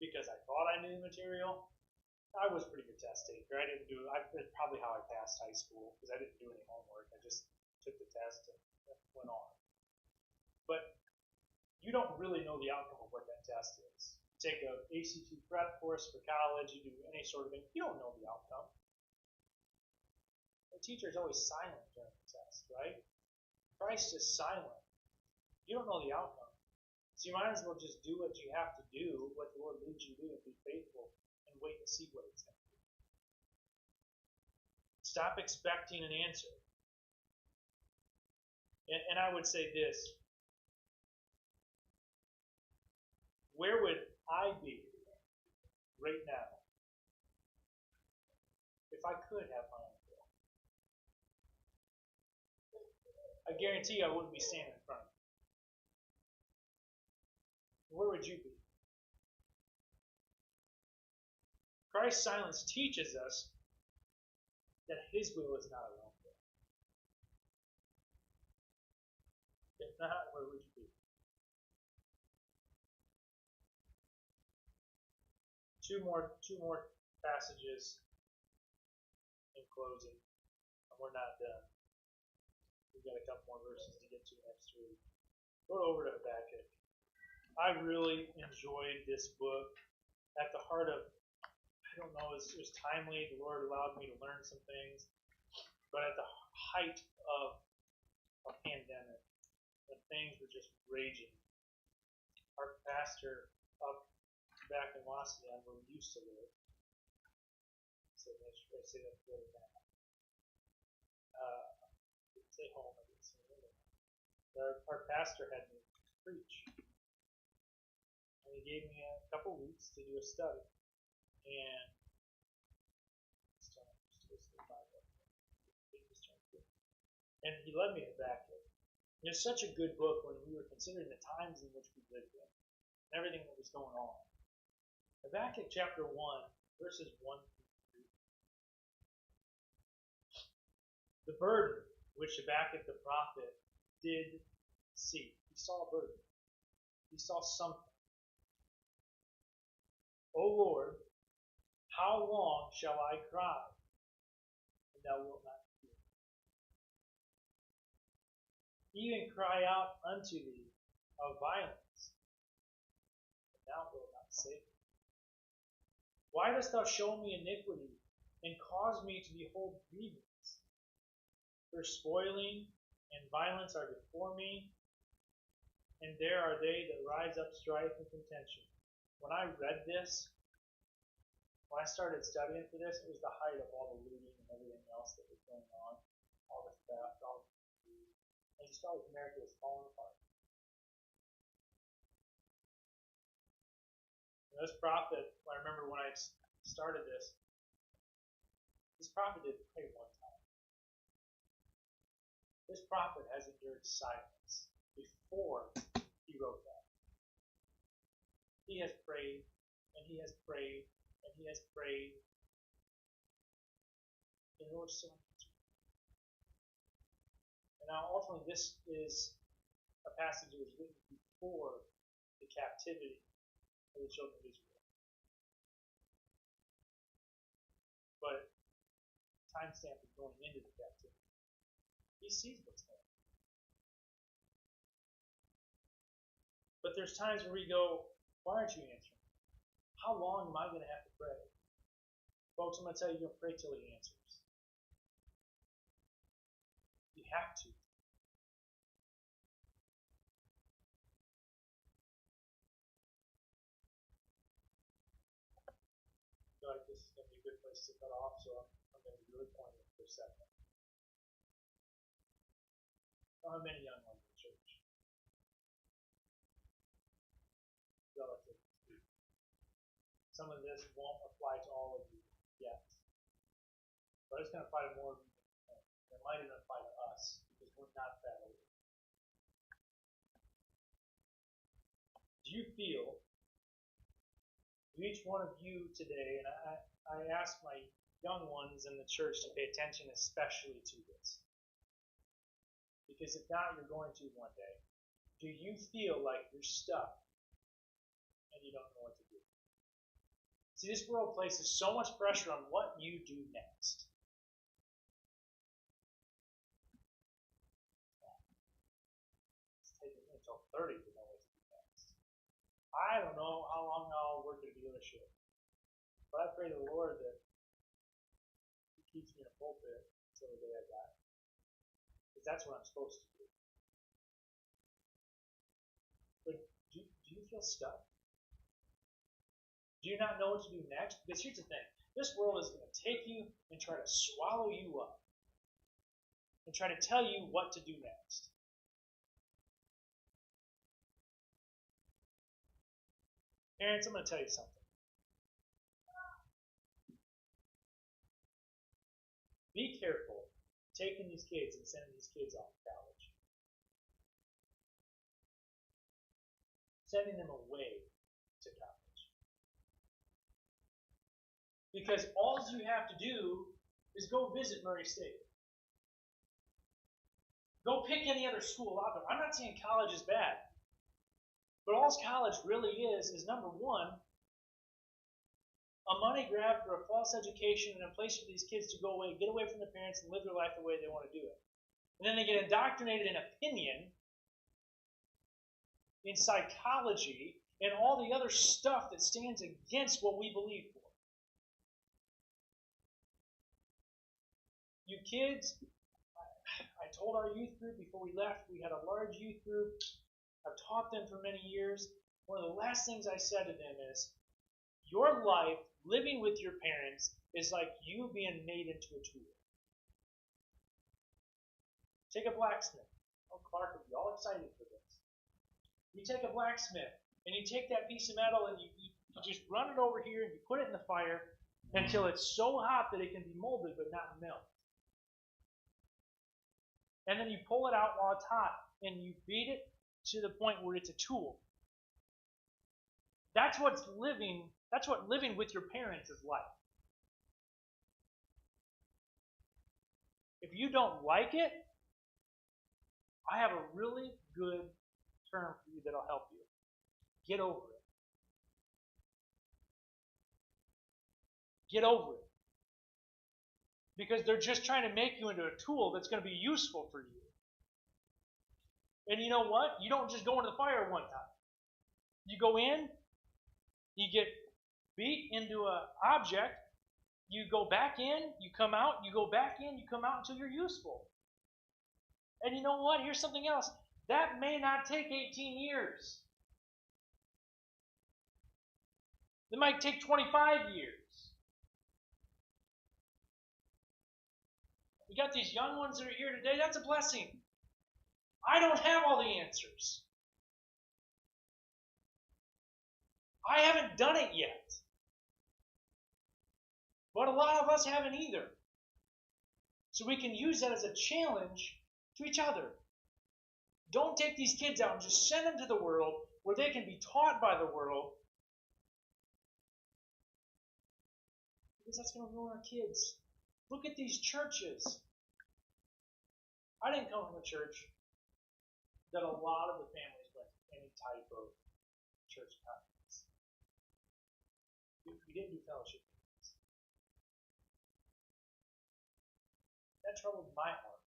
because I thought I knew the material. I was a pretty good test taker. That's probably how I passed high school because I didn't do any homework. I just took the test and went on. But you don't really know the outcome of what that test is. You take a ACT prep course for college, you do any sort of thing, you don't know the outcome. The teacher is always silent during the test, right? Christ is silent. You don't know the outcome. So you might as well just do what you have to do, what the Lord leads you to do, and be faithful and wait to see what it's going to be. Stop expecting an answer. And I would say this. Where would I be right now if I could have my own will? I guarantee I wouldn't be standing in front of you. Where would you be? Christ's silence teaches us that His will is not our own will. If not, where would you be? Two more passages in closing, and we're not done. We've got a couple more verses to get to next week. Go over to Habakkuk. I really enjoyed this book. At the heart of, I don't know, it was timely. The Lord allowed me to learn some things. But at the height of a pandemic, when things were just raging, our pastor up back in Washington, where we used to live, so I say that really bad. Say home, I didn't say it. Our pastor had me preach. And he gave me a couple weeks to do a study. And he led me to Habakkuk. It's such a good book when we were considering the times in which we lived in and everything that was going on. Habakkuk chapter 1, verses 1 through 3. The burden which Habakkuk the prophet did see. He saw a burden. He saw something. O Lord, how long shall I cry, and thou wilt not hear? Even cry out unto thee of violence, and thou wilt not save me. Why dost thou show me iniquity, and cause me to behold grievance? For spoiling and violence are before me, and there are they that rise up strife and contention. When I read this, when I started studying for this, it was the height of all the looting and everything else that was going on, all the theft, all the food. I just felt like America was falling apart. And this prophet, I remember when I started this prophet didn't pray one time. This prophet has endured silence before he wrote that. He has prayed, and he has prayed, and he has prayed. And the Lord still answered. And now ultimately this is a passage that was written before the captivity of the children of Israel. But timestamp is going into the captivity. He sees what's going on. But there's times where we go, why aren't you answering? How long am I going to have to pray? Folks, I'm going to tell you, you're going to pray till he answers. You have to. I feel like this is going to be a good place to cut off, so I'm going to be really pointed for a second. I don't have many young ones in church. Relatively speaking. Some of this won't apply to all of you yet. But it's going to apply to more of you than you think. It might even apply to us, because we're not that old. Do you feel to each one of you today, and I ask my young ones in the church to pay attention especially to this. Because if not, you're going to one day. Do you feel like you're stuck and you don't know what to do? See, this world places so much pressure on what you do next. It's taking me until 30 to know what to do next. I don't know how long I'll work at a dealership. But I pray to the Lord that He keeps me in a pulpit until the day I die. Because that's what I'm supposed to do. But do you feel stuck? Do you not know what to do next? Because here's the thing. This world is going to take you and try to swallow you up. And try to tell you what to do next. Parents, I'm going to tell you something. Be careful taking these kids and sending these kids off to college. Sending them away to college. Because all you have to do is go visit Murray State. Go pick any other school out there. I'm not saying college is bad. But all college really is number one, a money grab for a false education and a place for these kids to go away, get away from their parents, and live their life the way they want to do it. And then they get indoctrinated in opinion, in psychology, and all the other stuff that stands against what we believe for. You kids, I told our youth group before we left, we had a large youth group. I've taught them for many years. One of the last things I said to them is, your life living with your parents is like you being made into a tool. Take a blacksmith. Oh, Clark would be all excited for this. You take a blacksmith, and you take that piece of metal, and you just run it over here, and you put it in the fire until it's so hot that it can be molded but not melt. And then you pull it out while it's hot, and you beat it to the point where it's a tool. That's what living with your parents is like. If you don't like it, I have a really good term for you that'll help you. Get over it. Get over it. Because they're just trying to make you into a tool that's going to be useful for you. And you know what? You don't just go into the fire one time. You go in, you get beat into an object, you go back in, you come out, you go back in, you come out until you're useful. And you know what? Here's something else. That may not take 18 years. It might take 25 years. We got these young ones that are here today. That's a blessing. I don't have all the answers. I haven't done it yet. But a lot of us haven't either. So we can use that as a challenge to each other. Don't take these kids out and just send them to the world where they can be taught by the world. Because that's going to ruin our kids. Look at these churches. I didn't come from a church that a lot of the families went to any type of church conference. We didn't do fellowship meetings. That troubled my heart.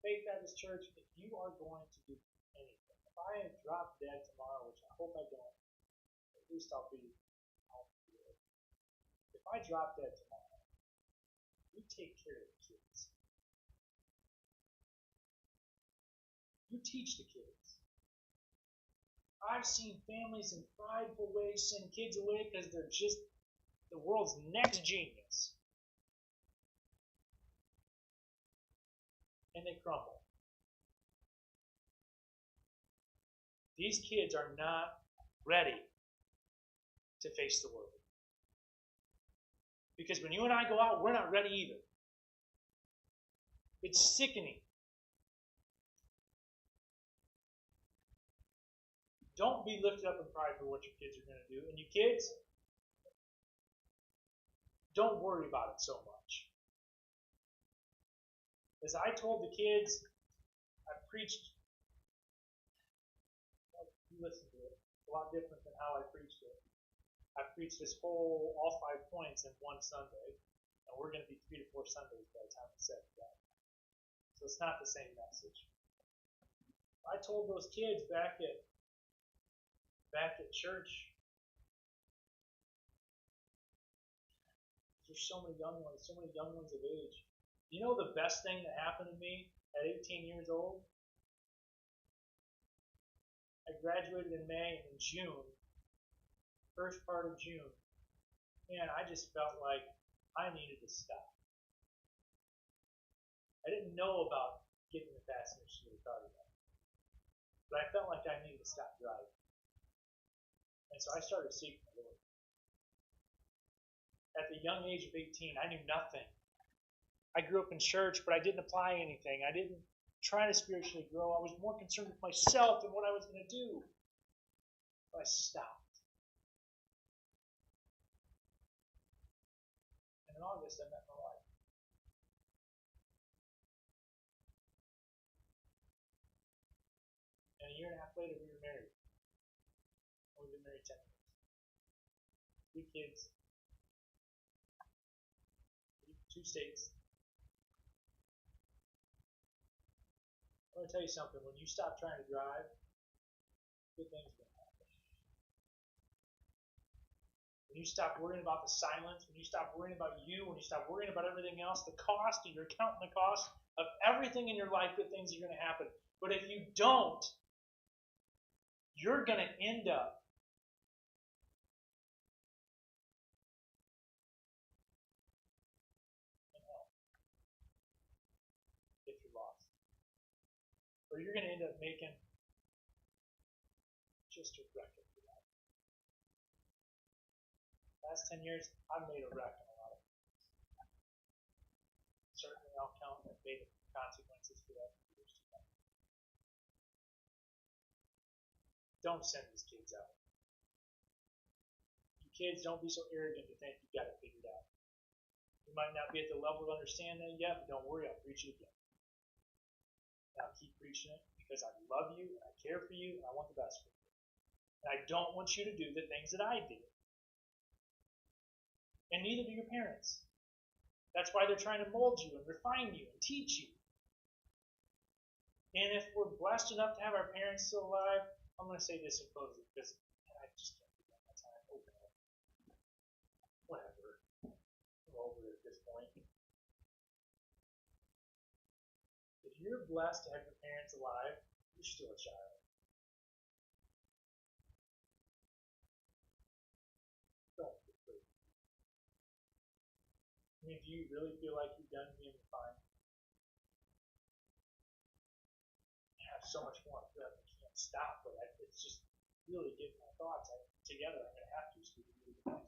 Faith Baptist Church, if you are going to do anything, if I drop dead tomorrow, which I hope I don't, at least I'll be good. If I drop dead tomorrow, you take care of the kids. You teach the kids. I've seen families in prideful ways send kids away because they're just the world's next genius. And they crumble. These kids are not ready to face the world. Because when you and I go out, we're not ready either. It's sickening. Don't be lifted up in pride for what your kids are going to do. And you kids, don't worry about it so much. As I told the kids, I preached, you listen to it, a lot different than how I preached it. I preached this whole, all 5 points in one Sunday, and we're going to be 3 to 4 Sundays by the time we set it up. So it's not the same message. I told those kids back at church, there's so many young ones of age. You know the best thing that happened to me at 18 years old? I graduated in May, and in June, first part of June, man, I just felt like I needed to stop. I didn't know about getting the fasteners to the car yet, but I felt like I needed to stop driving. And so I started seeking the Lord. At the young age of 18, I knew nothing. I grew up in church, but I didn't apply anything. I didn't try to spiritually grow. I was more concerned with myself and what I was going to do. But I stopped. And in August, I met my wife. And a year and a half later, we were married. And we've been married 10 years. 3 kids. 2 states. I'm going to tell you something. When you stop trying to drive, good things are going to happen. When you stop worrying about the silence, when you stop worrying about you, when you stop worrying about everything else, the cost, and you're counting the cost of everything in your life, good things are going to happen. But if you don't, you're going to end up in hell if you're lost. Or you're going to end up making just a wreck of your life. Last 10 years, I've made a wreck in a lot of things. Certainly, I'll count and made the consequences for that for years to come. Don't send these kids out. You kids, don't be so arrogant to think you've got it figured out. You might not be at the level of understanding it yet, but don't worry, I'll preach it again. And I'll keep preaching it because I love you, and I care for you, and I want the best for you. And I don't want you to do the things that I did. And neither do your parents. That's why they're trying to mold you and refine you and teach you. And if we're blessed enough to have our parents still alive, I'm going to say this in closing because I just can't forget my time. Whatever. I'm over it at this point. If you're blessed to have your parents alive, you're still a child. Don't be afraid. I mean, do you really feel like you're done being refined? I have so much more. I feel like I can't stop, but it's just really getting my thoughts together. I'm going to have to speak to you tonight.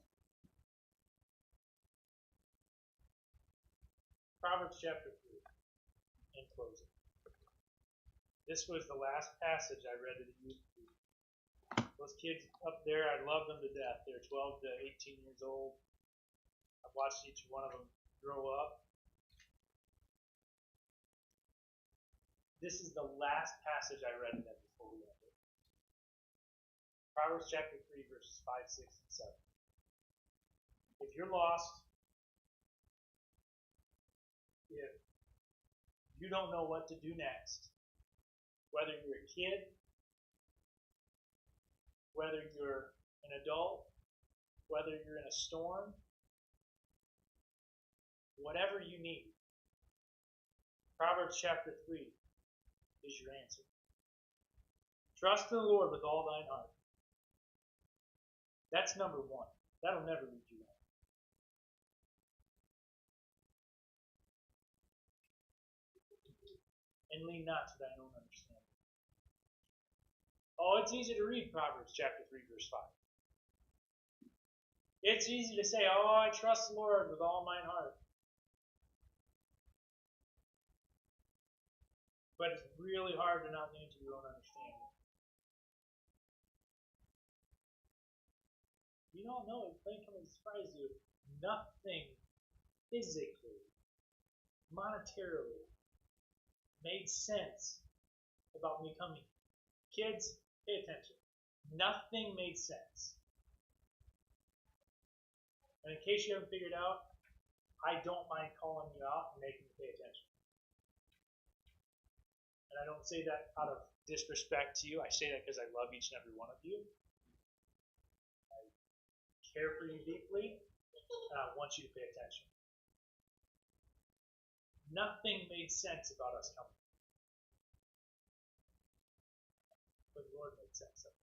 Proverbs chapter 3, in closing. This was the last passage I read to the youth group. Those kids up there, I love them to death. They're 12 to 18 years old. I've watched each one of them grow up. This is the last passage I read to them before we ended. Proverbs chapter 3, verses 5, 6, and 7. If you're lost, if you don't know what to do next, whether you're a kid, whether you're an adult, whether you're in a storm, whatever you need, Proverbs chapter 3 is your answer. Trust in the Lord with all thine heart. That's number 1. That'll never lead you wrong. And lean not to thine own understanding. Oh, it's easy to read Proverbs chapter 3, verse 5. It's easy to say, oh, I trust the Lord with all mine heart. But it's really hard to not lean to your own understanding. we all know it may come as a surprise to you. Nothing physically, monetarily, made sense about me coming. Kids, pay attention. Nothing made sense. And in case you haven't figured out, I don't mind calling you out and making you pay attention. And I don't say that out of disrespect to you. I say that because I love each and every one of you. I care for you deeply, and I want you to pay attention. Nothing made sense about us coming. But the Lord made sense of it.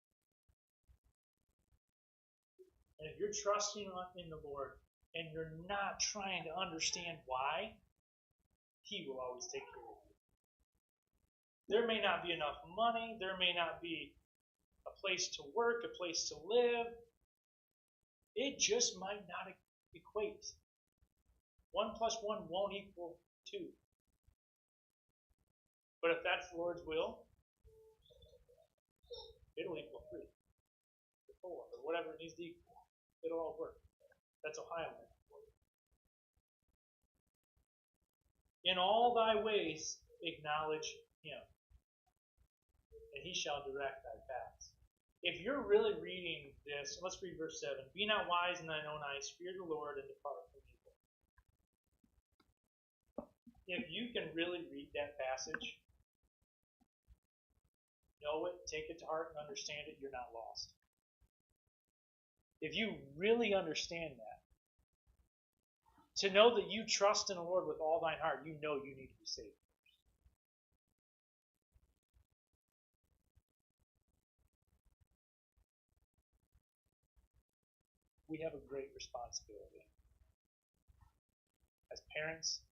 And if you're trusting in the Lord and you're not trying to understand why, He will always take care of you. There may not be enough money. There may not be a place to work, a place to live. It just might not equate. 1 + 1 won't equal 2. But if that's the Lord's will, it'll equal 3 or 4 or whatever it needs to equal. It'll all work. That's Ohio for you. In all thy ways acknowledge Him, and He shall direct thy paths. If you're really reading this, let's read verse 7. Be not wise in thine own eyes, fear the Lord, and depart from evil. If you can really read that passage, know it, take it to heart, and understand it, you're not lost. If you really understand that, to know that you trust in the Lord with all thine heart, you know you need to be saved first. We have a great responsibility. As parents,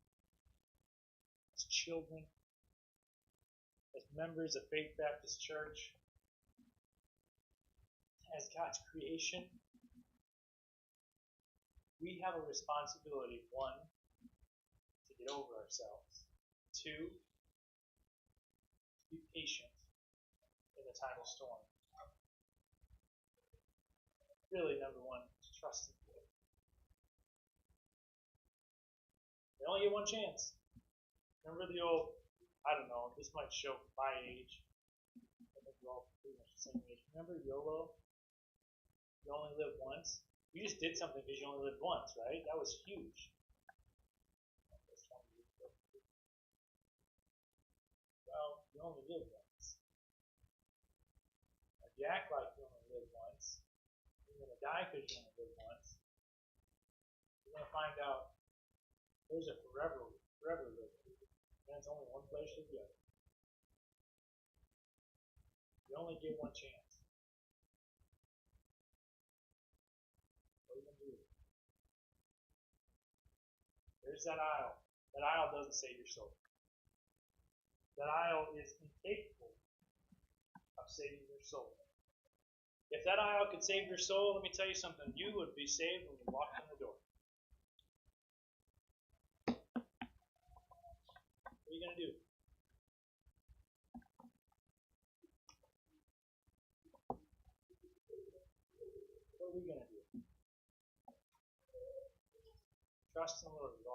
as children, as members of Faith Baptist Church, as God's creation, we have a responsibility, 1, to get over ourselves, 2, to be patient in the time of storm. Really, number 1, to trust in the Lord. You only get one chance. Remember the old, I don't know, this might show my age. I think we're all pretty much the same age. Remember YOLO? You only live once? You just did something because you only lived once, right? That was huge. Well, you only live once. If you act like you only live once, you're going to die because you only live once. You're going to find out there's a forever living. And it's only one place or the other. You only get one chance. What are you going to do? There's that aisle. That aisle doesn't save your soul. That aisle is incapable of saving your soul. If that aisle could save your soul, let me tell you something. You would be saved when you walked in the door. What are you going to do? What are we going to do? Trust in the Lord with